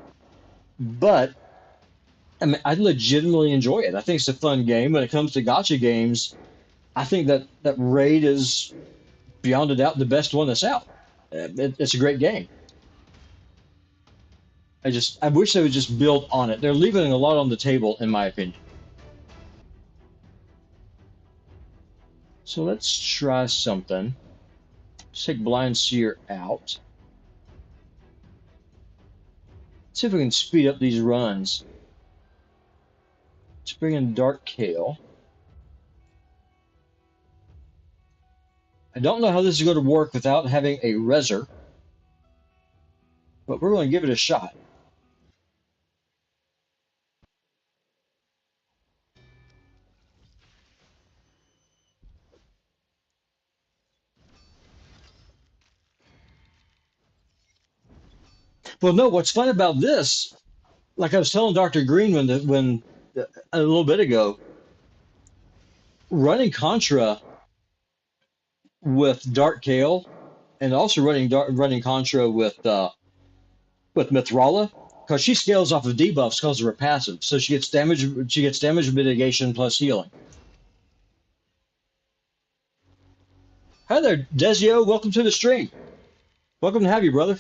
But I mean, I legitimately enjoy it. I think it's a fun game. When it comes to gotcha games, I think that Raid is beyond a doubt the best one that's out. It's a great game. I wish they would just build on it. They're leaving a lot on the table, in my opinion. So let's try something. Let's take Blind Seer out. See if we can speed up these runs. Let's bring in Dark Kale. I don't know how this is going to work without having a Reser, but we're going to give it a shot. Well, no, what's fun about this, like I was telling Dr. Green when a little bit ago, running Contra with Dark Kale and also running Contra with Mithrala, because she scales off of debuffs because of her passive, so she gets damage mitigation plus healing. Hi there, Desio. Welcome to the stream. Welcome to have you, brother.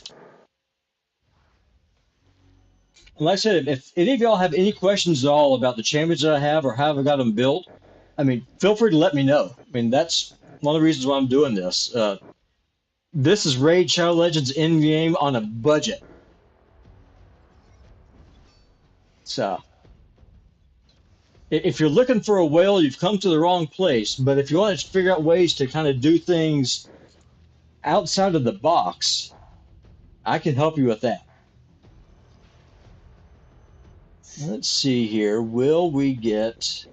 Like I said, if any of y'all have any questions at all about the champions that I have or how I got them built, I mean, feel free to let me know. I mean, that's one of the reasons why I'm doing this. This is Raid Shadow Legends in game on a budget. So, if you're looking for a whale, you've come to the wrong place. But if you want to figure out ways to kind of do things outside of the box, I can help you with that. Let's see here. Will we get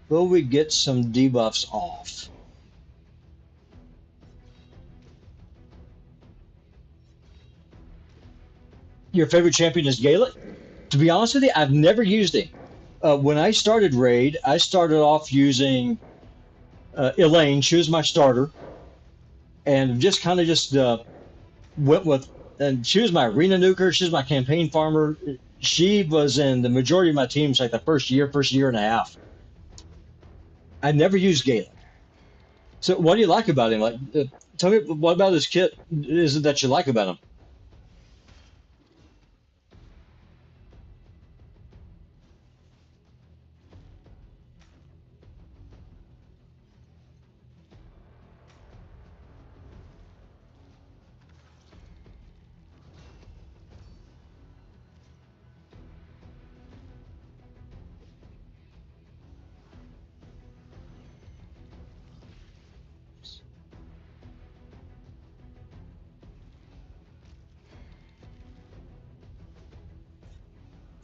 some debuffs off? Your favorite champion is Gaelic? To be honest with you, I've never used him. When I started Raid, I started off using Elaine. She was my starter, and just kind of just went with. And she was my arena nuker. She was my campaign farmer. She was in the majority of my teams like the first year and a half. I never used Galen. So what do you like about him? Like, tell me what about his kit is it that you like about him?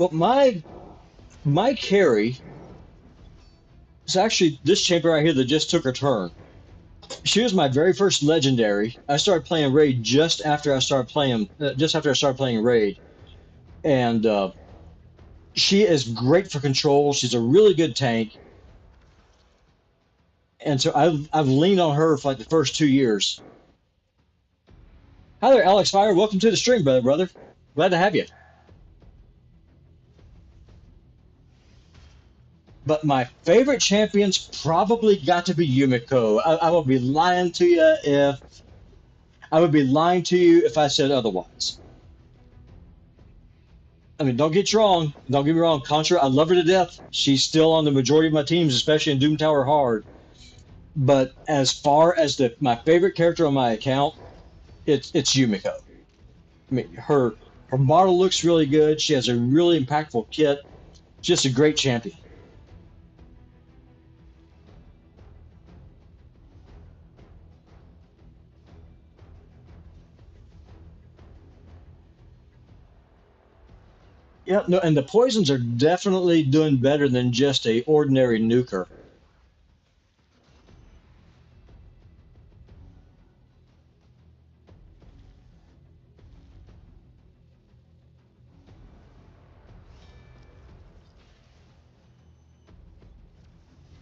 Well, my carry is actually this champion right here that just took her turn. She was my very first legendary. I started playing raid just after I started playing raid, and she is great for control. She's a really good tank, and so I've leaned on her for like the first 2 years. Hi there, Alex Fire. Welcome to the stream, brother. Glad to have you. But my favorite champion's probably got to be Yumiko. I would be lying to you if I said otherwise. I mean, don't get you wrong. Don't get me wrong. Contra, I love her to death. She's still on the majority of my teams, especially in Doom Tower Hard. But as far as my favorite character on my account, it's Yumiko. I mean, her model looks really good. She has a really impactful kit. Just a great champion. Yeah, no, and the poisons are definitely doing better than just a ordinary nuker.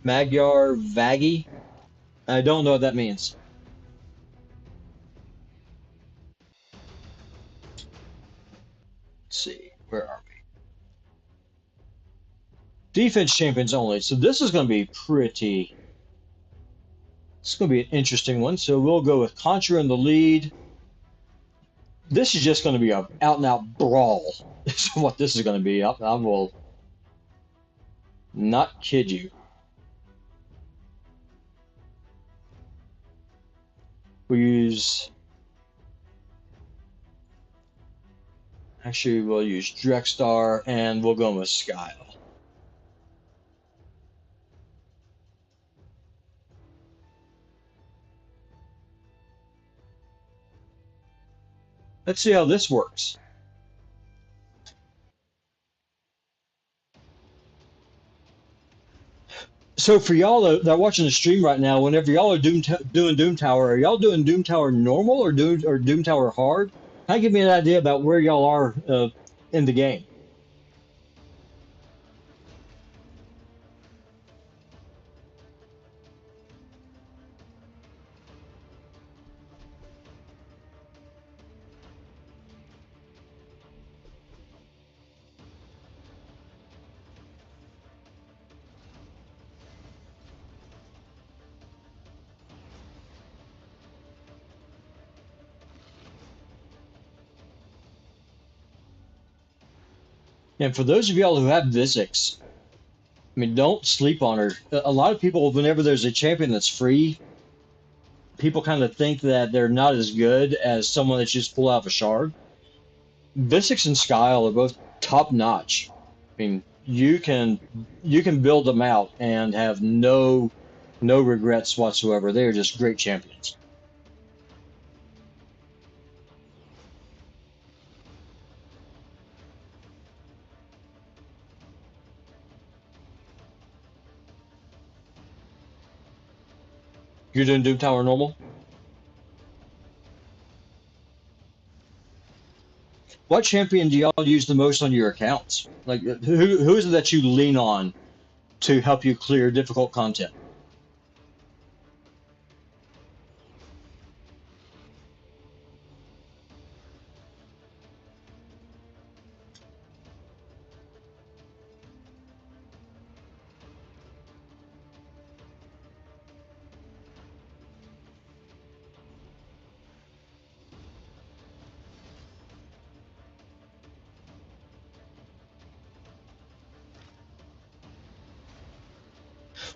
Magyar Vaggy. I don't know what that means. Let's see, where are we? Defense champions only. So this is going to be pretty. It's going to be an interesting one. So we'll go with Contra in the lead. This is just going to be a out and out brawl. Is what this is going to be. I will not kid you. We use. Actually, we'll use Drexstar and we'll go with Skyle. Let's see how this works. So for y'all that are watching the stream right now, whenever y'all are doing Doom Tower, are y'all doing Doom Tower normal or Doom Tower hard? Kind of give me an idea about where y'all are in the game. And for those of y'all who have Visix, I mean, don't sleep on her. A lot of people, whenever there's a champion that's free, people kind of think that they're not as good as someone that's just pull out of a shard. Visix and Skyle are both top notch. I mean, you can build them out and have no regrets whatsoever. They are just great champions. You're doing Doom Tower normal? What champion do y'all use the most on your accounts? Like, who is it that you lean on to help you clear difficult content?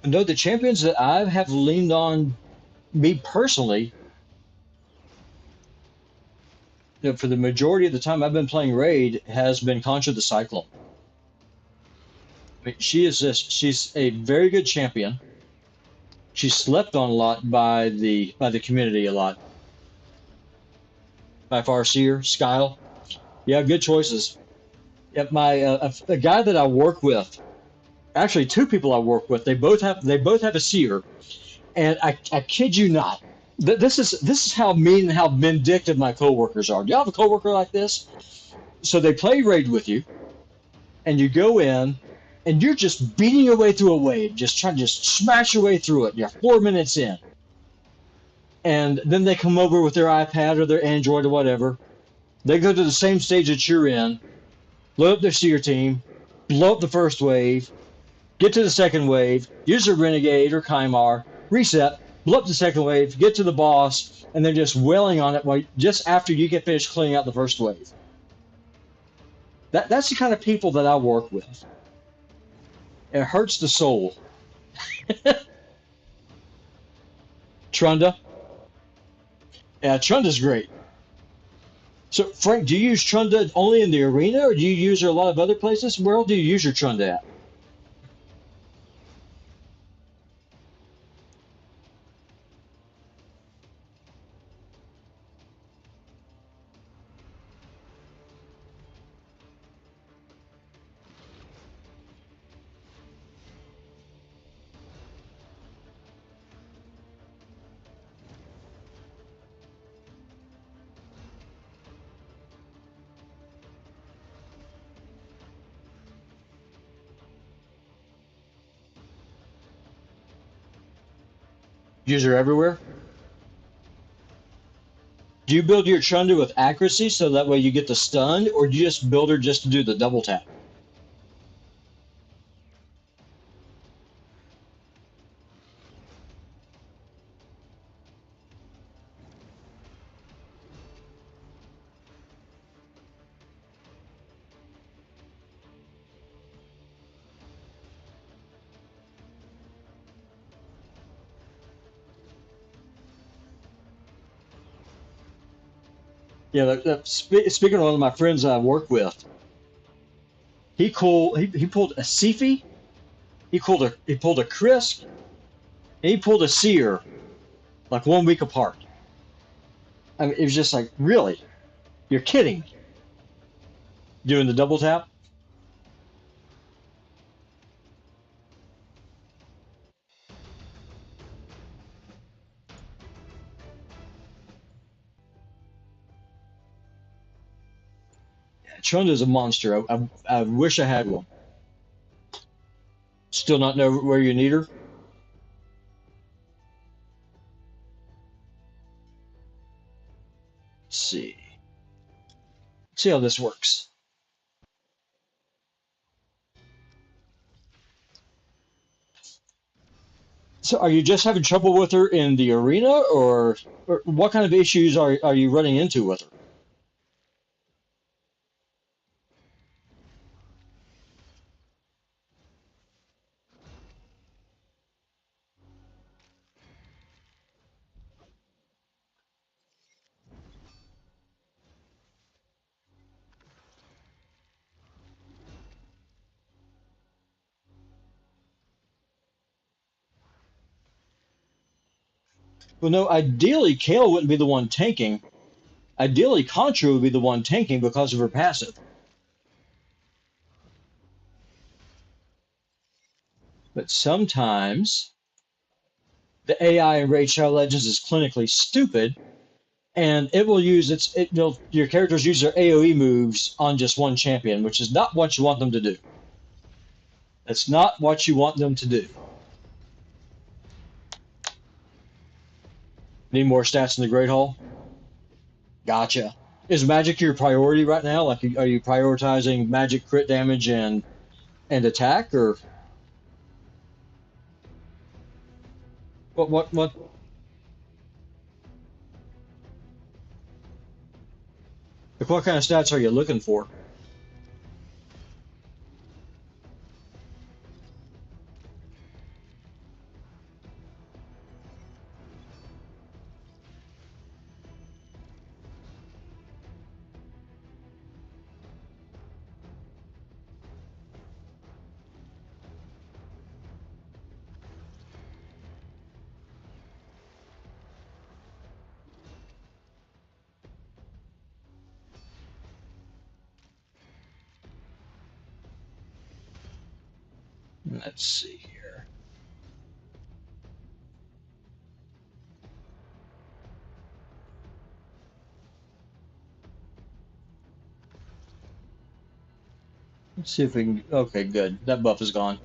No, the champions that I have leaned on, me personally, for the majority of the time I've been playing Raid, has been Contra the Cyclone. I mean, she's a very good champion. She's slept on a lot by the community a lot. By Farseer, Skyle. Yeah, good choices. Yeah, my a guy that I work with, actually two people I work with, they both have a seer, and I kid you not, this is how mean and how vindictive my coworkers are. Do you have a coworker like this? So they play raid with you, and you go in, and you're just beating your way through a wave, just trying to just smash your way through it. You're 4 minutes in, and then they come over with their iPad or their Android or whatever. They go to the same stage that you're in, load up their seer team, blow up the first wave, get to the second wave, use a Renegade or Kymar, reset, blow up the second wave, get to the boss, and then just wailing on it just after you get finished cleaning out the first wave. That's the kind of people that I work with. It hurts the soul. Trunda. Yeah, Trunda's great. So, Frank, do you use Trunda only in the arena, or do you use her a lot of other places? Where else do you use your Trunda at? Use her everywhere? Do you build your Trunda with accuracy so that way you get the stun, or do you just build her just to do the double tap? Yeah, speaking of one of my friends I work with, he pulled a Sifi, he pulled a Krisk, and he pulled a Seer like 1 week apart. I mean, it was just like, really, you're kidding? Doing the double tap? Trunda's a monster. I wish I had one. Still not know where you need her. Let's see. See how this works. So, are you just having trouble with her in the arena, or what kind of issues are you running into with her? Well, no. Ideally, Kale wouldn't be the one tanking. Ideally, Contra would be the one tanking because of her passive. But sometimes the AI in Raid Shadow Legends is clinically stupid, and it will use your characters use their AOE moves on just one champion, which is not what you want them to do. That's not what you want them to do. Need more stats in the Great Hall? Gotcha. Is magic your priority right now? Like, are you prioritizing magic crit damage and attack, or what? Like, what kind of stats are you looking for? Let's see here. Let's see if we can. Okay, good. That buff is gone.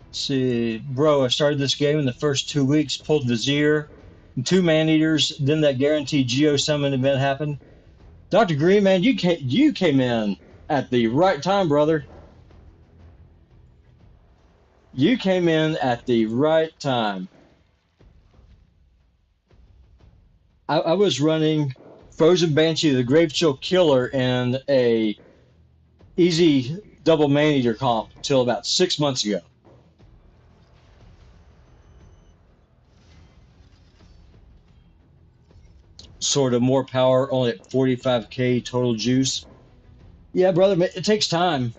Let's see, bro, I started this game in the first 2 weeks, pulled Vizier, and two Man-Eaters, then that guaranteed Geo Summon event happened. Dr. Green, man, you came in at the right time, brother. You came in at the right time. I was running Frozen Banshee, the Gravechill Killer, and a easy double Man-Eater comp until about 6 months ago. Sort of more power, only at 45k total juice. Yeah, brother, it takes time.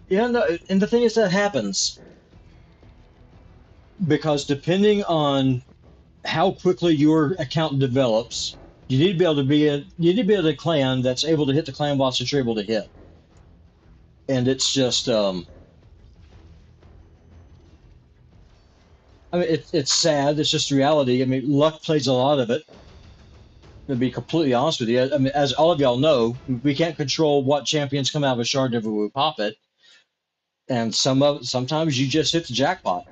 Yeah, no, and the thing is that happens because depending on how quickly your account develops, you need to be able to you need to be able to clan that's able to hit the clan boss that you're able to hit. And it's just I mean it's sad, it's just reality. I mean luck plays a lot of it. To be completely honest with you, I mean as all of y'all know, we can't control what champions come out of a shard whenever we pop it. And sometimes you just hit the jackpot.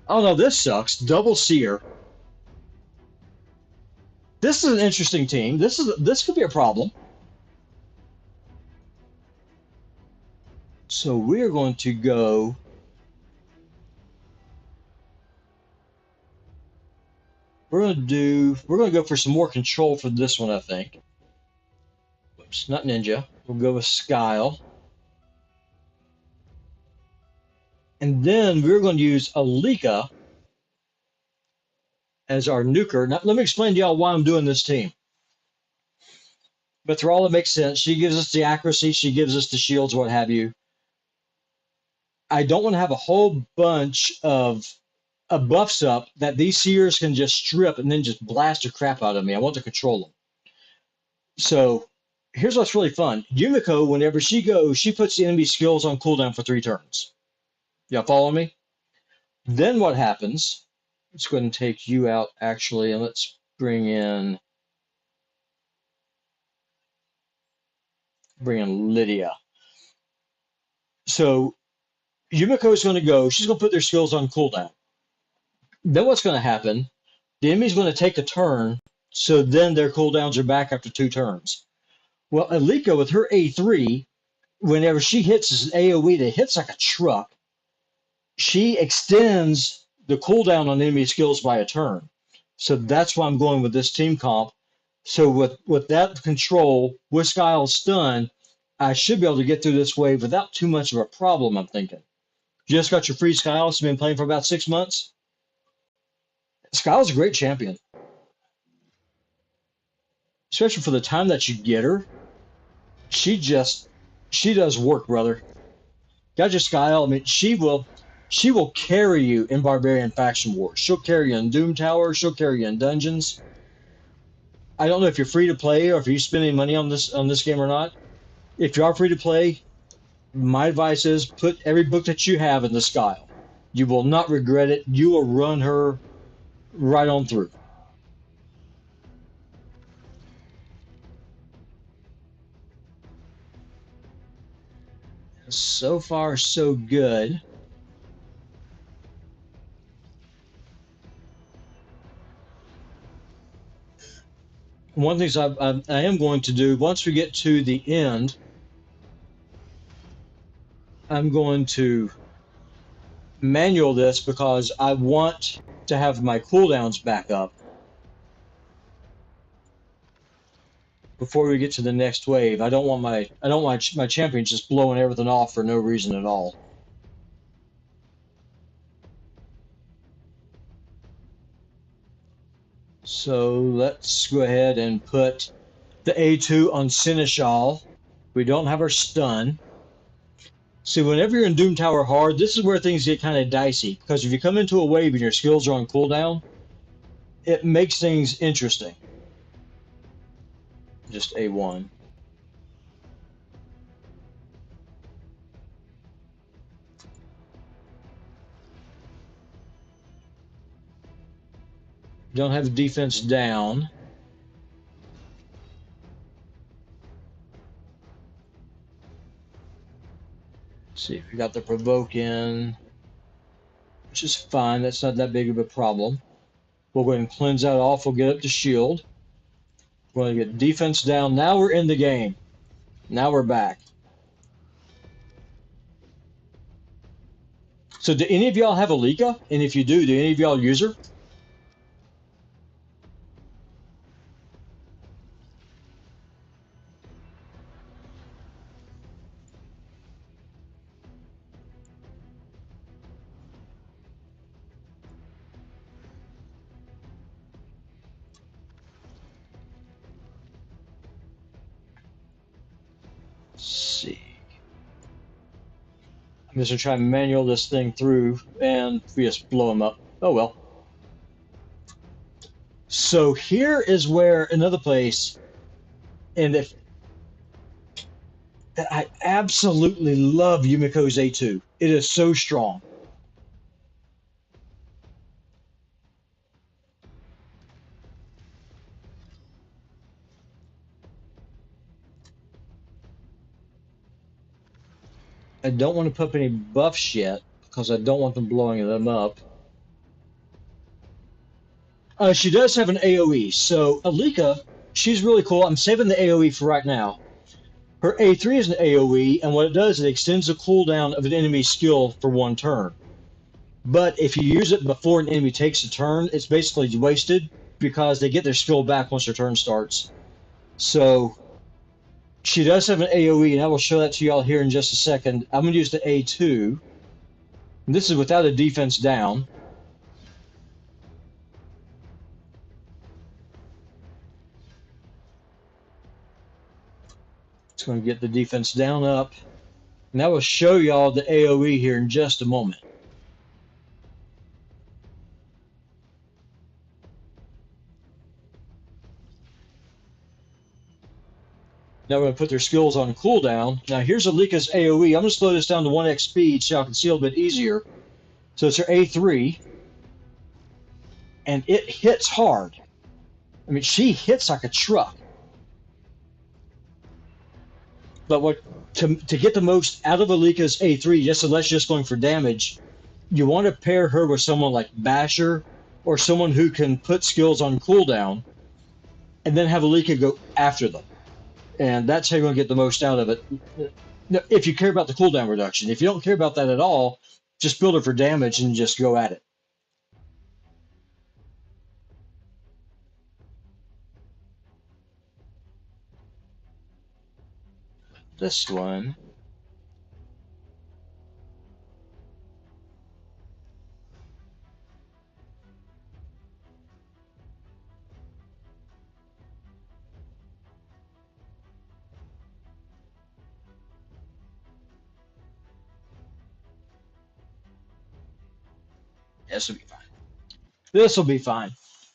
Oh no, this sucks. Double seer. This is an interesting team. This could be a problem. So we're going to go. We're going to go for some more control for this one, I think. Oops, not ninja. We'll go with Skyle. And then we're going to use Alika as our nuker. Now, let me explain to y'all why I'm doing this team. But Thrall, it makes sense. She gives us the accuracy, she gives us the shields, what have you. I don't want to have a whole bunch of buffs up that these seers can just strip and then just blast the crap out of me. I want to control them. So here's what's really fun. Yumiko, whenever she goes, she puts the enemy skills on cooldown for 3 turns. Y'all follow me? Then what happens? Let's go ahead and take you out actually, and let's bring in Lydia. So Yumiko is going to go. She's going to put their skills on cooldown. Then what's going to happen? The enemy's going to take a turn, so then their cooldowns are back after 2 turns. Well, Alika with her A3, whenever she hits an AoE that hits like a truck, she extends the cooldown on enemy skills by a turn. So that's why I'm going with this team comp. So with that control, with Skyle's stun, I should be able to get through this wave without too much of a problem, I'm thinking. You just got your free Skyle, so you've been playing for about 6 months. Skyle's a great champion. Especially for the time that you get her. She does work, brother. Got your Skyle, I mean, she will carry you in Barbarian Faction Wars. She'll carry you in Doom Tower. She'll carry you in dungeons. I don't know if you're free to play or if you're spending money on this game or not. If you are free to play, my advice is put every book that you have in the Skyle. You will not regret it. You will run her right on through. So far, so good. One of the things I am going to do once we get to the end, I'm going to manual this because I want to have my cooldowns back up before we get to the next wave. I don't want my champions just blowing everything off for no reason at all. So let's go ahead and put the A2 on Seneschal. We don't have our stun. See, whenever you're in Doom Tower hard, this is where things get kind of dicey. Because if you come into a wave and your skills are on cooldown, it makes things interesting. Just A1. Don't have defense down. Let's see if we got the provoke in, which is fine. That's not that big of a problem. We'll go ahead and cleanse that off. We'll get up to shield. We're going to get defense down. Now we're in the game. Now we're back. So do any of y'all have Alika? And if you do any of y'all use her? Let's see. I'm just going to try and manual this thing through and we just blow him up. Oh well. So here is where another place, and if I absolutely love Yumiko's A2. It is so strong. I don't want to put up any buffs yet because I don't want them blowing them up. She does have an AoE, so Alika, she's really cool. I'm saving the AoE for right now. Her A3 is an AoE, and what it does, it extends the cooldown of an enemy's skill for one turn. But if you use it before an enemy takes a turn, it's basically wasted because they get their skill back once their turn starts. So she does have an AoE, and I will show that to y'all here in just a second. I'm going to use the A2. And this is without a defense down. It's going to get the defense down up. And I will show y'all the AoE here in just a moment. Now we're going to put their skills on cooldown. Now here's Alika's AoE. I'm going to slow this down to 1x speed so y'all can see a little bit easier. So it's her A3. And it hits hard. I mean, she hits like a truck. But what to get the most out of Alika's A3, just unless you're just going for damage, you want to pair her with someone like Basher or someone who can put skills on cooldown and then have Alika go after them. And that's how you're going to get the most out of it. If you care about the cooldown reduction. If you don't care about that at all, just build her for damage and just go at it. This one. This will be fine. This will be fine.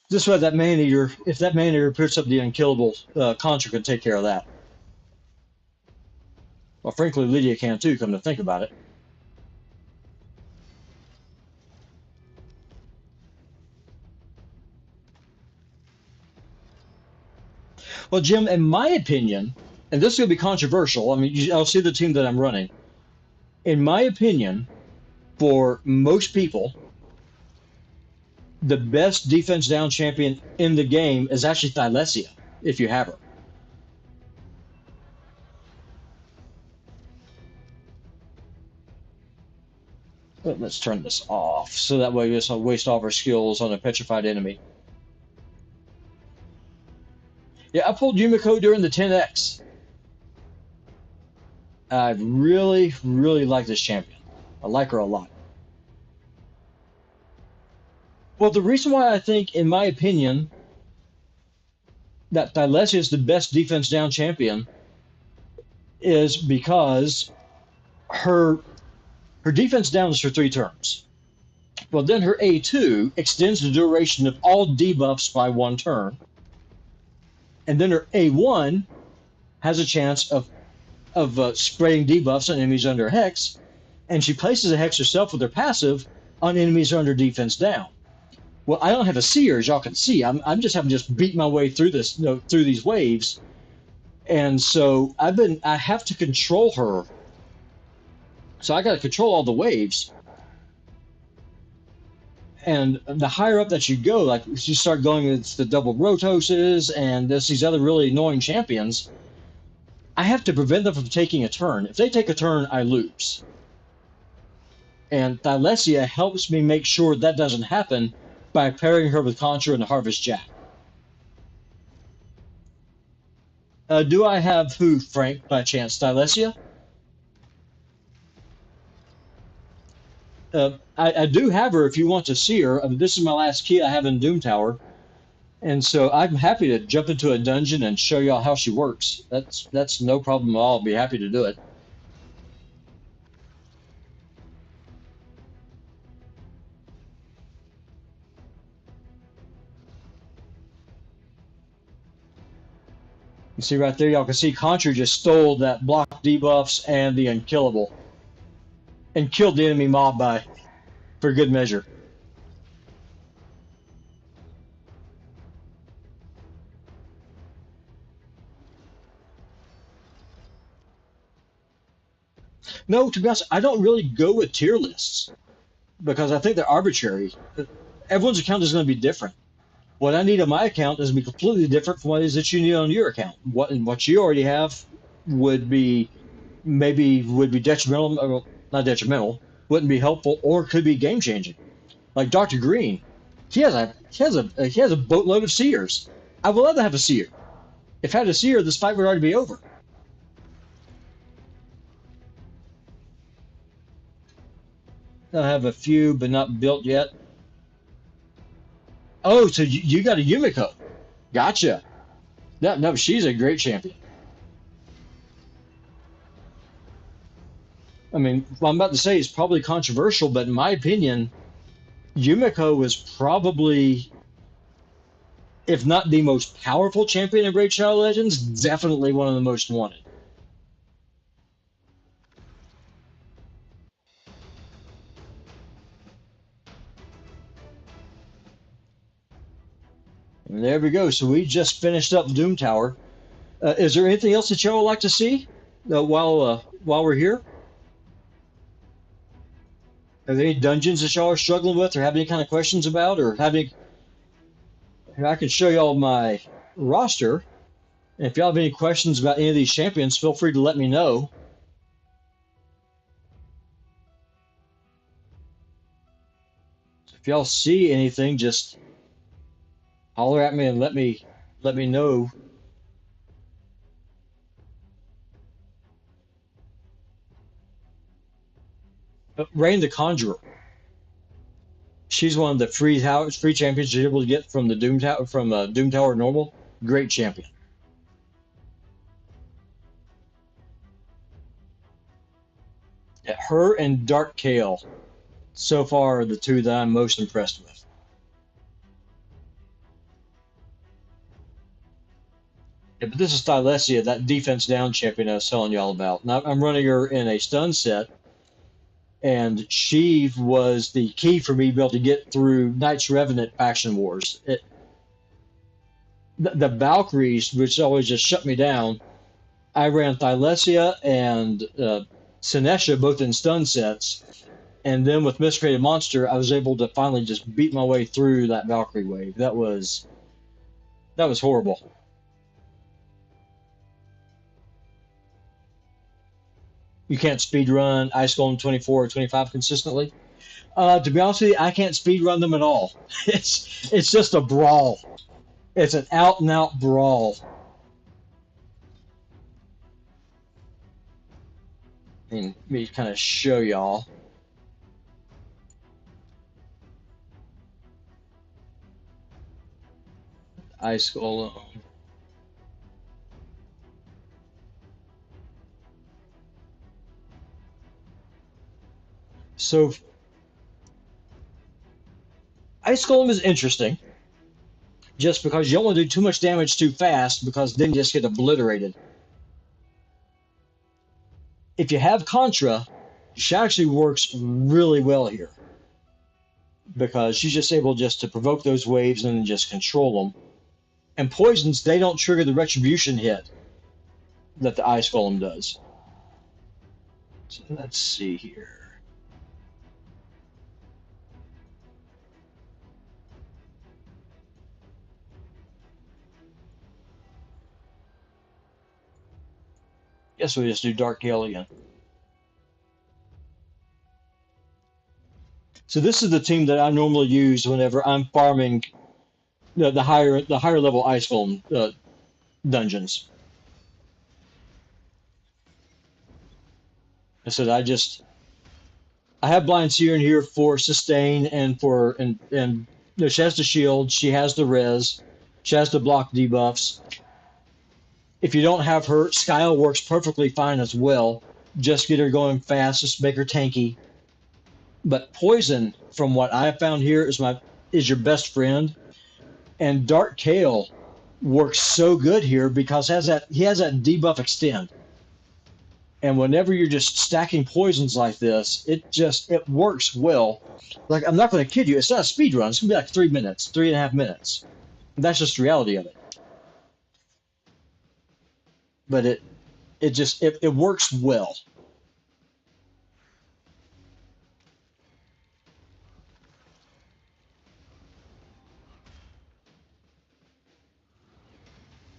This way, that man eater, if that man eater puts up the unkillable, Contra can take care of that. Well, frankly, Lydia can too, come to think about it. Well, Jim, in my opinion, and this is going to be controversial, I mean, I'll see the team that I'm running. In my opinion, for most people, the best defense down champion in the game is actually Thylesia, if you have her. But let's turn this off, so that way we don't waste all of our skills on a petrified enemy. Yeah, I pulled Yumiko during the 10X. I really, really like this champion. I like her a lot. Well, the reason why I think, in my opinion, that Thylesia is the best defense down champion is because her her defense down is for 3 turns. Well, then her A2 extends the duration of all debuffs by 1 turn, and then her A1 has a chance of spreading debuffs on enemies under hex, and she places a hex herself with her passive on enemies who are under defense down. Well, I don't have a seer, as y'all can see. I'm just having to just beat my way through this, through these waves, and so I have to control her. So I got to control all the waves. And the higher up that you go, like you start going with the double Rotoses and there's these other really annoying champions, I have to prevent them from taking a turn. If they take a turn, I lose. And Thylesia helps me make sure that doesn't happen by pairing her with Contra and the Harvest Jack. Do I have who, Frank, by chance? Thylesia? I do have her if you want to see her. I mean, this is my last key I have in Doom Tower. And so I'm happy to jump into a dungeon and show y'all how she works. That's no problem at all. I'll be happy to do it. You see right there, y'all can see Contra just stole that block debuffs and the unkillable. And killed the enemy mob by for good measure. No, to be honest, I don't really go with tier lists because I think they're arbitrary. Everyone's account is going to be different. What I need on my account is to be completely different from what it is that you need on your account. What you already have would be would be detrimental, or not detrimental, wouldn't be helpful, or could be game changing. Like Dr. Green, he has a boatload of seers. I would love to have a seer. If I had a seer, this fight would already be over. I have a few, but not built yet. Oh, so you got a Yumiko. Gotcha. No, she's a great champion. I mean, what I'm about to say is probably controversial, but in my opinion, Yumiko is probably, if not the most powerful champion in Raid Shadow Legends, definitely one of the most wanted. And there we go. So we just finished up Doom Tower. Is there anything else that y'all would like to see while we're here? Are there any dungeons that y'all are struggling with, or have any kind of questions about, or have any? I can show y'all my roster. And if y'all have any questions about any of these champions, feel free to let me know. If y'all see anything, just holler at me and let me know. Rain the Conjurer. She's one of the free champions you're able to get from the Doom Tower Doom Tower normal. Great champion. Yeah, her and Dark Kale so far are the two that I'm most impressed with. Yeah, but this is Thylesia, that defense down champion I was telling y'all about. Now I'm running her in a stun set, and she was the key for me to be able to get through Knights Revenant faction wars. The Valkyries, which always just shut me down, I ran Thylesia and Sinesha both in stun sets, and then with Miscreated Monster, I was able to finally just beat my way through that Valkyrie wave. That was horrible. You can't speed run Ice Golem 24 or 25 consistently. To be honest with you, I can't speed run them at all. It's just a brawl. It's an out and out brawl. And let me kind of show y'all. Ice Golem. So Ice Golem is interesting just because you don't want to do too much damage too fast because then you just get obliterated. If you have Contra, she actually works really well here because she's just able just to provoke those waves and then just control them. And poisons, they don't trigger the retribution hit that the Ice Golem does. So let's see here. Guess we just do Dark Gale again. So this is the team that I normally use whenever I'm farming the higher level Ice Golem dungeons. I said I have Blind Seer in here for sustain and for and you know, she has the shield, she has the res, she has the block debuffs. If you don't have her, Skyle works perfectly fine as well. Just get her going fast, just make her tanky. But poison, from what I have found here, is your best friend. And Dark Kale works so good here because he has that debuff extend. And whenever you're just stacking poisons like this, it works well. Like I'm not going to kid you, it's not a speed run. It's going to be like 3 minutes, 3.5 minutes. That's just the reality of it. But it works well.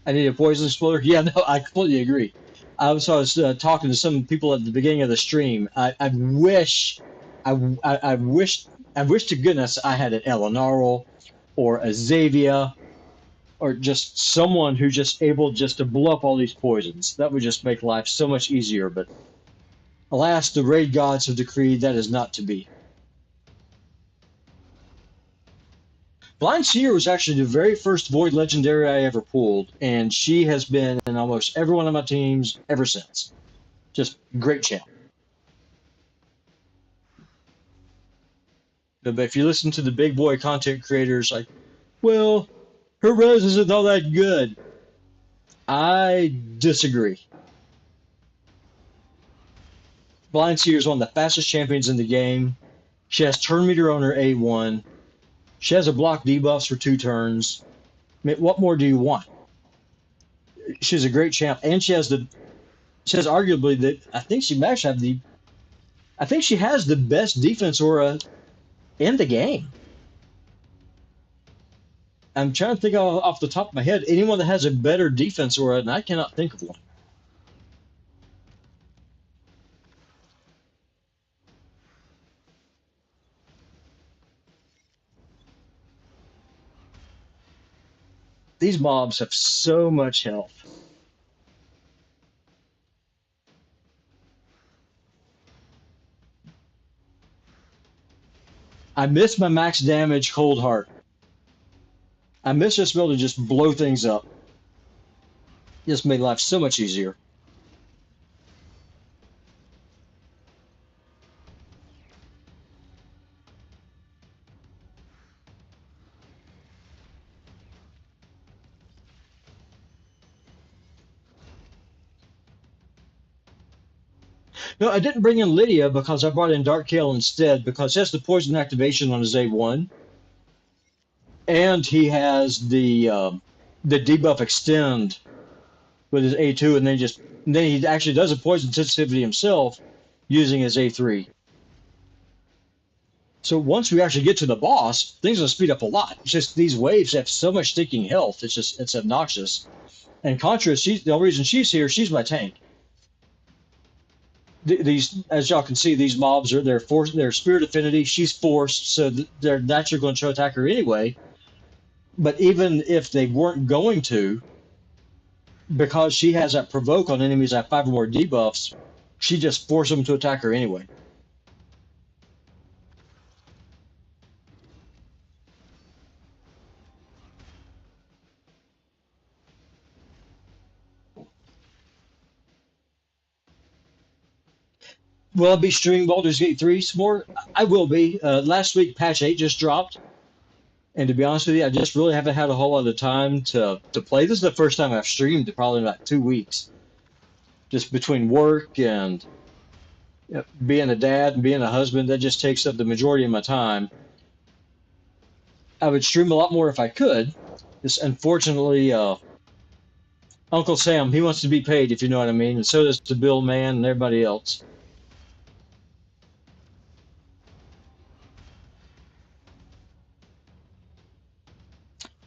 I need a poison exploder. Yeah, no, I completely agree. I was talking to some people at the beginning of the stream. I wish, I wish to goodness I had an Elinarl or a Xavia or just someone who just able just to blow up all these poisons. That would just make life so much easier. But alas, the raid gods have decreed that is not to be. Blind Seer was actually the very first Void Legendary I ever pulled, and she has been in almost every one of my teams ever since. Just great champ. But if you listen to the big boy content creators, like, well, her res isn't all that good. I disagree. Blind Seer is one of the fastest champions in the game. She has turn meter on her A1. She has a block debuffs for 2 turns. I mean, what more do you want? She's a great champ, and she has arguably the I think she might have the I think she has the best defense aura in the game. I'm trying to think off the top of my head anyone that has a better defense aura, and I cannot think of one. These mobs have so much health. I miss my max damage cold heart. I miss just being able to just blow things up. Just made life so much easier. No, I didn't bring in Lydia because I brought in Dark Kale instead because he has the poison activation on his A1, and he has the debuff extend with his A2, and then he actually does a poison sensitivity himself using his A3. So once we actually get to the boss, things will speed up a lot. It's just these waves have so much sticking health. It's obnoxious. And Contra, the only reason she's here, she's my tank. These, as y'all can see, these mobs are their spirit affinity. She's forced, so they're naturally going to attack her anyway. But even if they weren't going to, because she has that provoke on enemies that have 5 or more debuffs, she just forced them to attack her anyway. Will I be streaming Baldur's Gate 3 some more? I will be. Last week, patch 8 just dropped. And to be honest with you, I just really haven't had a whole lot of time to play. This is the first time I've streamed probably in about 2 weeks. Just between work and being a dad and being a husband, that just takes up the majority of my time. I would stream a lot more if I could. Just unfortunately, Uncle Sam, he wants to be paid, if you know what I mean, and so does the Bill Man and everybody else.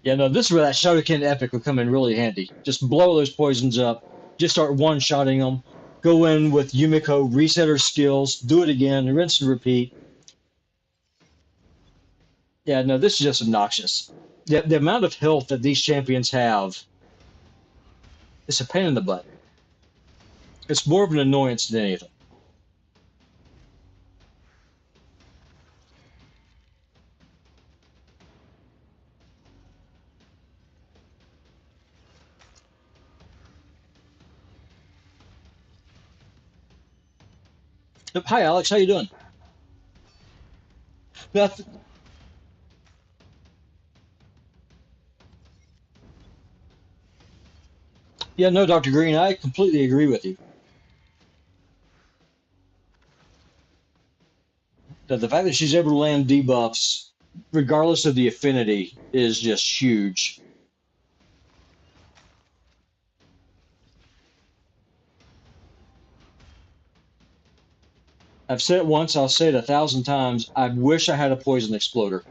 Yeah, no, this is where that Shadowkin Epic would come in really handy. Just blow those poisons up, just start one-shotting them, go in with Yumiko, reset her skills, do it again, rinse and repeat. Yeah, no, this is just obnoxious. The amount of health that these champions have, it's a pain in the butt. It's more of an annoyance than anything. Hi, Alex, how you doing? Nothing. Yeah, no, Dr. Green, I completely agree with you. That the fact that she's able to land debuffs, regardless of the affinity, is just huge. I've said it once, I'll say it 1,000 times. I wish I had a poison exploder.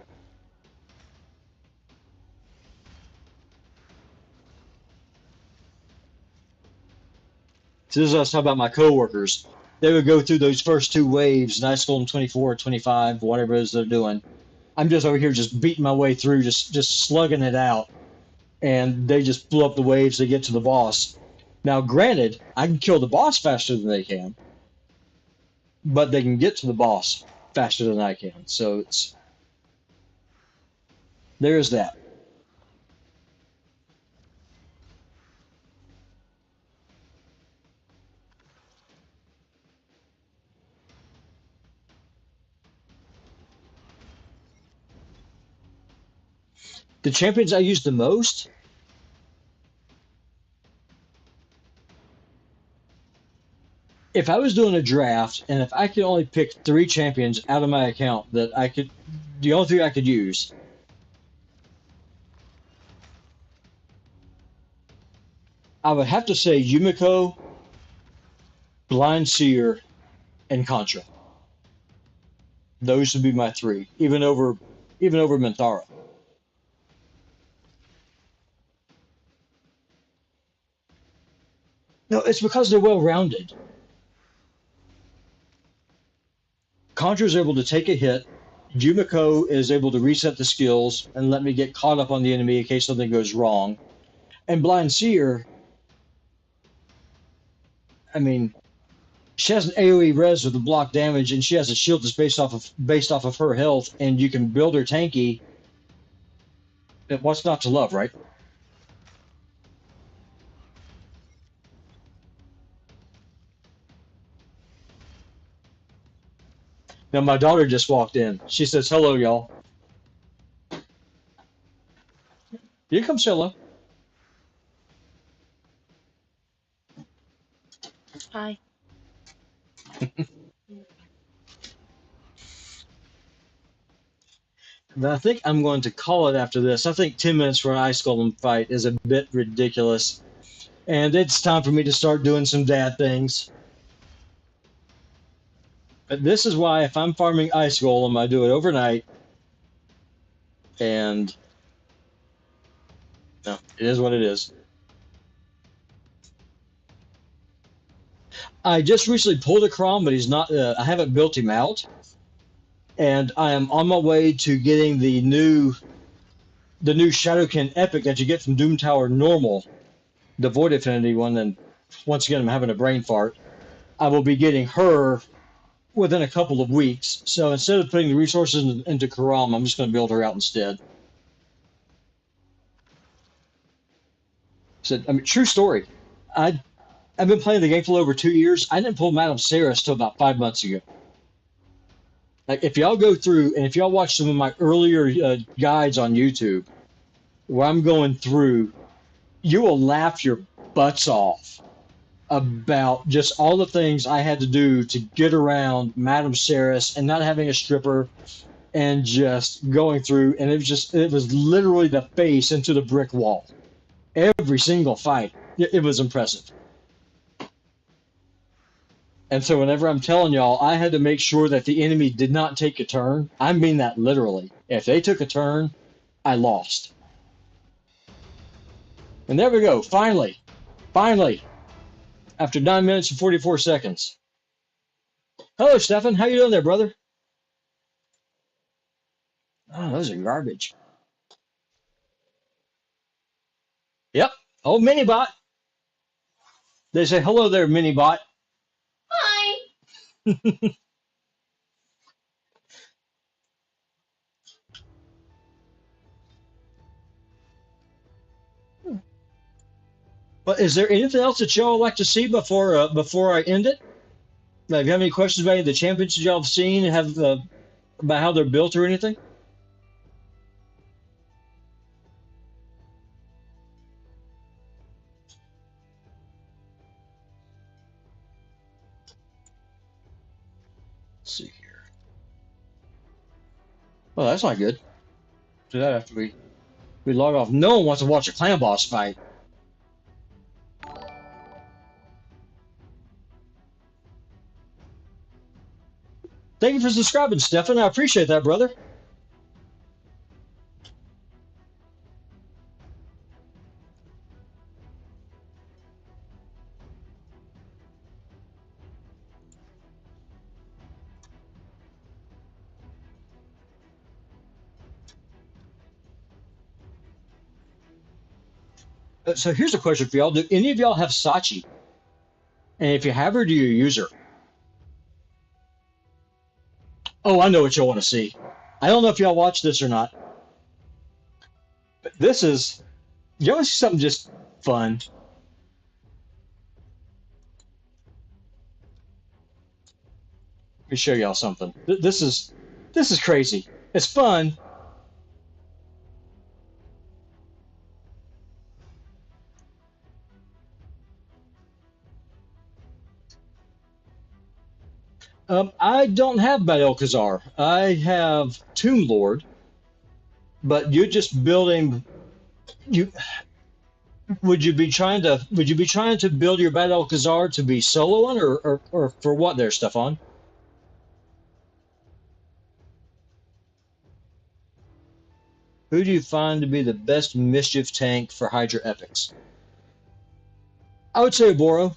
So this is what I was talking about my coworkers. They would go through those first two waves, and I scored them 24, 25, whatever it is they're doing. I'm just over here just beating my way through, just slugging it out, and they just blew up the waves to get to the boss. Now, granted, I can kill the boss faster than they can, but they can get to the boss faster than I can. So there's that. The champions I use the most, if I was doing a draft and if I could only pick 3 champions out of my account that I could, the only 3 I could use, I would have to say Yumiko, Blind Seer, and Contra. Those would be my 3, even over Minthara. No, it's because they're well rounded. Contra is able to take a hit. Yumiko is able to reset the skills and let me get caught up on the enemy in case something goes wrong. And Blind Seer, I mean, she has an AoE res with the block damage, and she has a shield that's based off of her health, and you can build her tanky. What's not to love, right? Now my daughter just walked in. She says, "Hello, y'all." Here comes Hello. Hi. But I think I'm going to call it after this. I think 10 minutes for an Ice Golem fight is a bit ridiculous. And it's time for me to start doing some dad things. But this is why if I'm farming Ice Golem, I do it overnight. And no, it is what it is. I just recently pulled a Crom, but he's not. I haven't built him out, and I am on my way to getting the new Shadowkin Epic that you get from Doom Tower Normal, the Void Affinity one. And once again, I'm having a brain fart. I will be getting her within a couple of weeks. So instead of putting the resources into Karam, I'm just going to build her out instead. So, I mean, true story. I I've been playing the game for over 2 years. I didn't pull Madame Sarah's till about 5 months ago. Like if y'all go through and if y'all watch some of my earlier guides on YouTube, where I'm going through, you will laugh your butts off about just all the things I had to do to get around Madame Saris and not having a stripper and just going through. And it was literally the face into the brick wall. Every single fight. It was impressive. And so whenever I'm telling y'all, I had to make sure that the enemy did not take a turn. I mean that literally. If they took a turn, I lost. And there we go. Finally, after 9 minutes and 44 seconds. Hello, Stefan. How you doing there, brother? Oh, those are garbage. Yep. Oh, Minibot. They say, hello there, Minibot. Hi. But is there anything else that y'all would like to see before I end it? Like, do you have any questions about any of the champions y'all have seen, about how they're built or anything? Let's see here. Well, that's not good. Do that after we log off. No one wants to watch a clan boss fight. Thank you for subscribing, Stefan. I appreciate that, brother. So here's a question for y'all. Do any of y'all have Sachi? And if you have her, do you use her? Oh, I know what y'all want to see. I don't know if y'all watch this or not, but you want to see something just fun? Let me show y'all something. This is crazy. It's fun. I don't have Bad-el-Khazar. I have Tomb Lord, but you're just building. You would you be trying to build your Bad-el-Khazar to be soloing or for what there, Stefan? Who do you find to be the best mischief tank for Hydra Epics? I would say Oboro.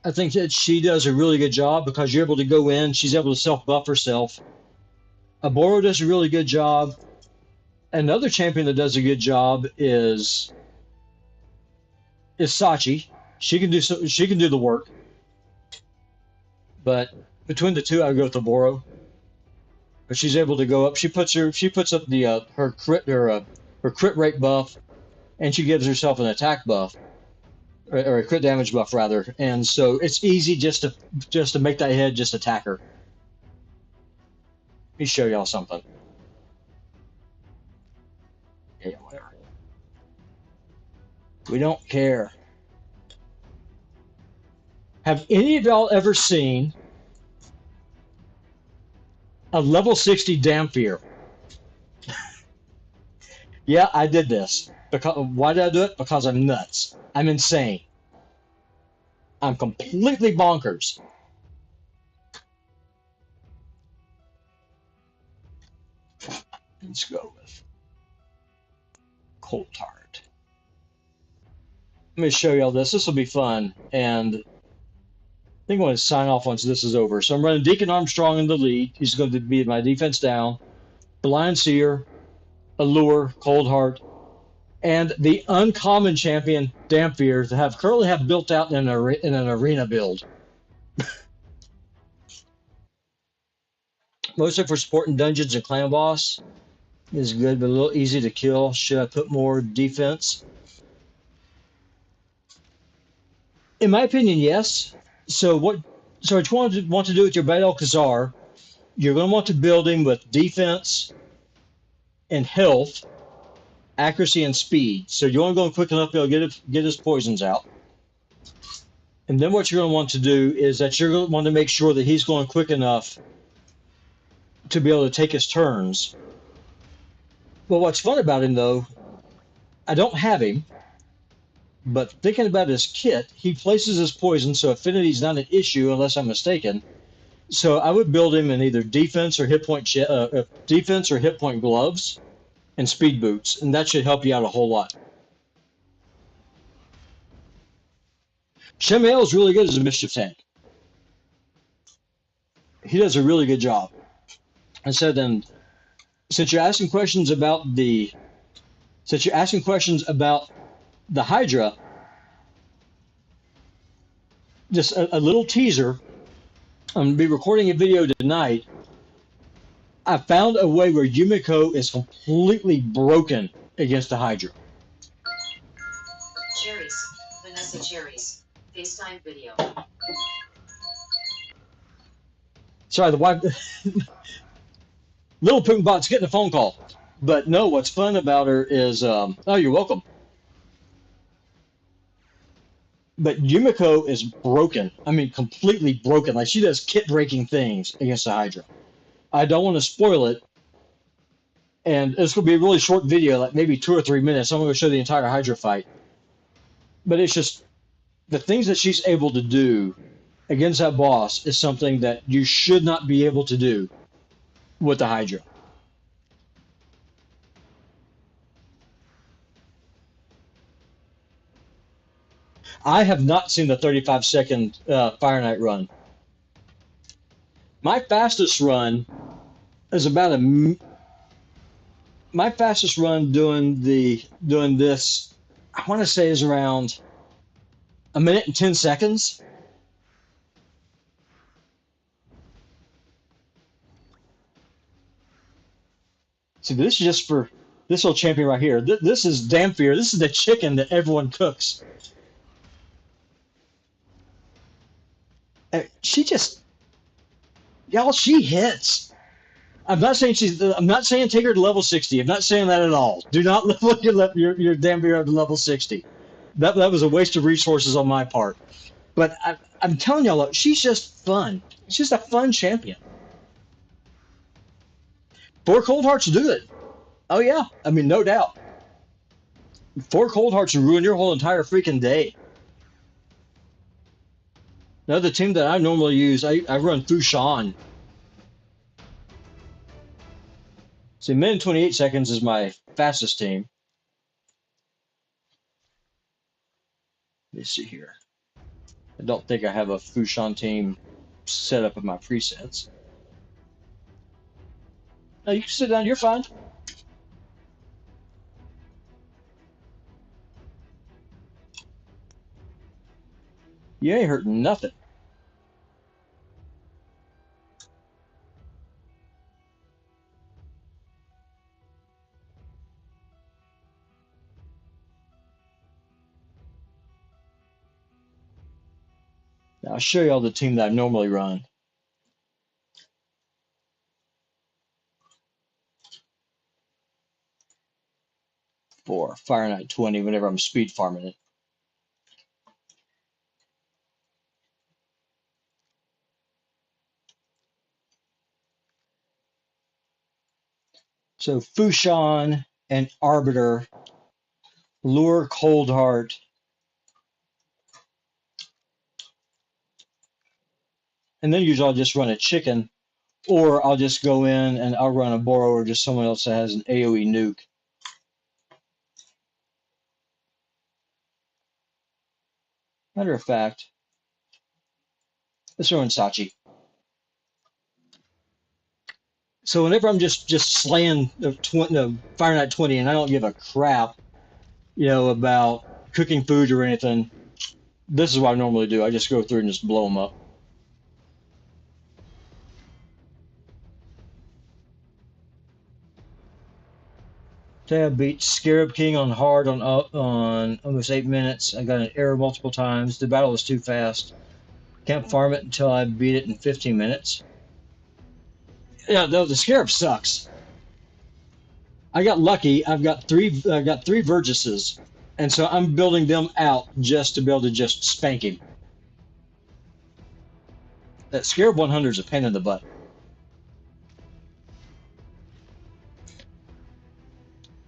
I think that she does a really good job because you're able to go in. She's able to self buff herself. Oboro does a really good job. Another champion that does a good job is Sachi. She can do the work. But between the two, I would go with Oboro. But she's able to go up. She puts up the her crit rate buff, and she gives herself an attack buff or a crit damage buff rather. And so it's easy just to make that head just attack her. Let me show y'all something. Yeah, whatever. We don't care. Have any of y'all ever seen a level 60 Dampier? Yeah, I did this. Why did I do it? Because I'm nuts. I'm insane. I'm completely bonkers. Let's go with Cold Heart. Let me show y'all this. This will be fun. And I think I'm going to sign off once this is over. So I'm running Deacon Armstrong in the lead. He's going to be my defense down. Blind Seer, Allure, Cold Heart, and the uncommon champion, Dampier, that currently have built out in an arena build. Mostly for supporting dungeons and clan boss is good, but a little easy to kill. Should I put more defense? In my opinion, yes. So what? So what you want to do with your Beit El-Khazar, you're going to want to build him with defense and health, accuracy and speed. So you want to go quick enough to be able to get his poisons out. And then what you're going to want to do is that you're going to want to make sure that he's going quick enough to be able to take his turns. Well, what's fun about him though, I don't have him, but thinking about his kit, he places his poison, so affinity is not an issue unless I'm mistaken. So I would build him in either defense or hit point gloves and speed boots, and that should help you out a whole lot. Shemiel is really good as a mischief tank. He does a really good job. And so then, since you're asking questions about the Hydra, just a little teaser. I'm going to be recording a video tonight. I found a way where Yumiko is completely broken against the Hydra. Cherries. Vanessa Cherries. FaceTime video. Sorry, the wife. Little Putinbot's getting a phone call. But no, what's fun about her is, oh, you're welcome. But Yumiko is broken. I mean, completely broken. Like, she does kit-breaking things against the Hydra. I don't want to spoil it. And this will be a really short video, like maybe 2 or 3 minutes. I'm going to show the entire Hydra fight. But it's just the things that she's able to do against that boss is something that you should not be able to do with the Hydra. I have not seen the 35-second Fire Knight run. My fastest run is about my fastest run doing this, I want to say, is around 1 minute and 10 seconds. See, this is just for this little champion right here. This is Damphir. This is the chicken that everyone cooks. She just, y'all, she hits. I'm not saying take her to level 60. I'm not saying that at all. Do not level your Damphir up to level 60. That was a waste of resources on my part. But I'm telling y'all, look, she's just fun. She's just a fun champion. 4 cold hearts do it. Oh yeah, I mean, no doubt. 4 cold hearts will ruin your whole entire freaking day. Another team that I normally use, I run Fushan. See, 1 minute and 28 seconds is my fastest team. Let's see here. I don't think I have a Fushan team set up in my presets. No, you can sit down. You're fine. You ain't hurting nothing. Now, I'll show you all the team that I normally run. For Fire Knight 20 whenever I'm speed farming it. So Fushan and Arbiter, Lure Coldheart, and then usually I'll just run a chicken, or I'll just go in and I'll run a Boro or just someone else that has an AoE nuke. Matter of fact, let's run Sachi. So whenever I'm just slaying Fire Knight 20 and I don't give a crap, about cooking food or anything, this is what I normally do. I just go through and just blow them up. Today I beat Scarab King on hard on almost 8 minutes. I got an error multiple times. The battle was too fast. Can't farm it until I beat it in 15 minutes. Yeah, no, the Scarab sucks. I got lucky. I've got three Vergises, and so I'm building them out just to be able to just spank him. That Scarab 100 is a pain in the butt.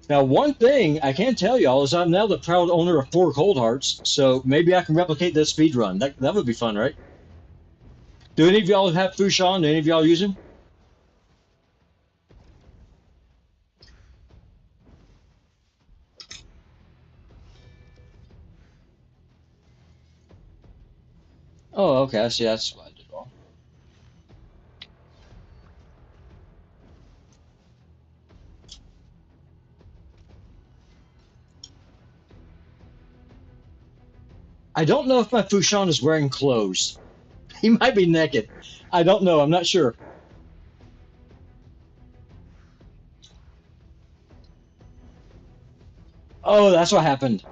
Now, one thing I can tell y'all is I'm now the proud owner of 4 Cold Hearts, so maybe I can replicate this speed run. That would be fun, right? Do any of y'all have Fushan? Do any of y'all use him? Oh, okay. I see. That's what I did wrong. I don't know if my Fushan is wearing clothes. He might be naked. I don't know. I'm not sure. Oh, that's what happened.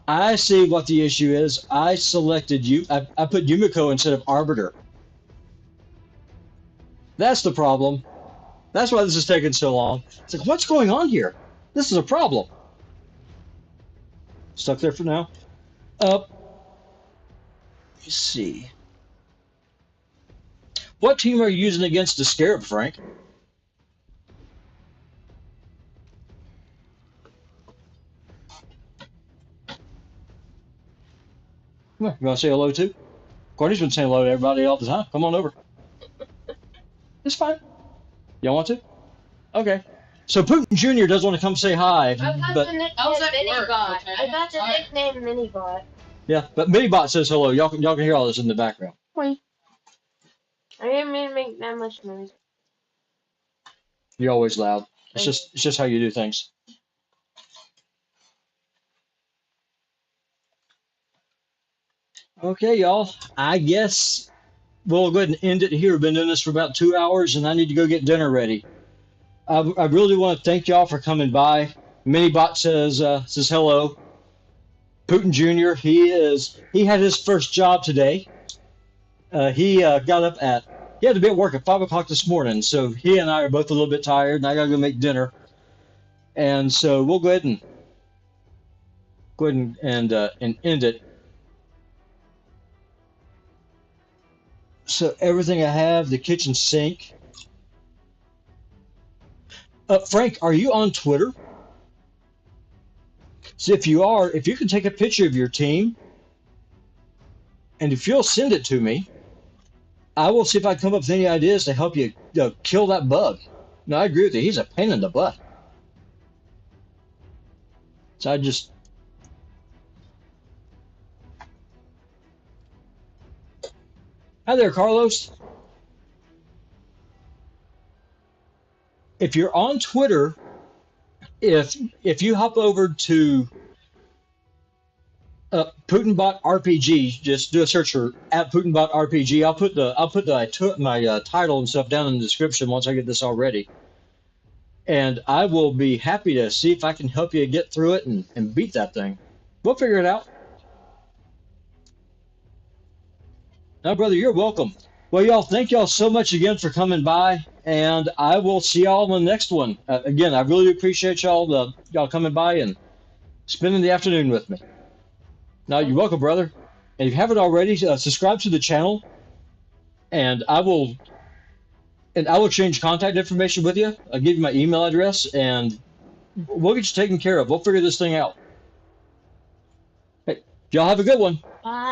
I see what the issue is. I selected you. I put Yumiko instead of Arbiter. That's the problem. That's why this is taking so long. It's like, what's going on here? This is a problem. Stuck there for now. Let's see. What team are you using against the Scarab, Frank? Come on, you want to say hello too? Courtney's been saying hello to everybody all the time. Come on over. It's fine. Y'all want to? Okay. So Putin Jr. does want to come say hi, I got but the nickname Minibot. Okay. I got the nickname Minibot. yeah, but Minibot says hello. Y'all can hear all this in the background. Wait. I didn't mean to make that much noise. You're always loud. It's just how you do things. Okay, y'all. I guess we'll go ahead and end it here. We've been doing this for about 2 hours, and I need to go get dinner ready. I really want to thank y'all for coming by. Minibot says hello. Putin Jr. He had his first job today. He got up he had to be at work at 5 o'clock this morning, so he and I are both a little bit tired, and I gotta go make dinner. And so we'll go ahead and end it. So everything I have, the kitchen sink. Frank, are you on Twitter? So if you are, if you can take a picture of your team, and if you'll send it to me, I will see if I can come up with any ideas to help you kill that bug. No, I agree with you. He's a pain in the butt. So Hi there, Carlos. If you're on Twitter, if you hop over to PutinBot RPG, just do a search for @PutinBot RPG. I'll put my title and stuff down in the description once I get this all ready, and I will be happy to see if I can help you get through it and beat that thing. We'll figure it out. No, brother, you're welcome. Well, y'all, thank y'all so much again for coming by, and I will see y'all in the next one. Again, I really appreciate y'all coming by and spending the afternoon with me. No, you're welcome, brother. And if you haven't already, subscribe to the channel, and I will change contact information with you. I'll give you my email address, and we'll get you taken care of. We'll figure this thing out. Hey, y'all have a good one. Bye.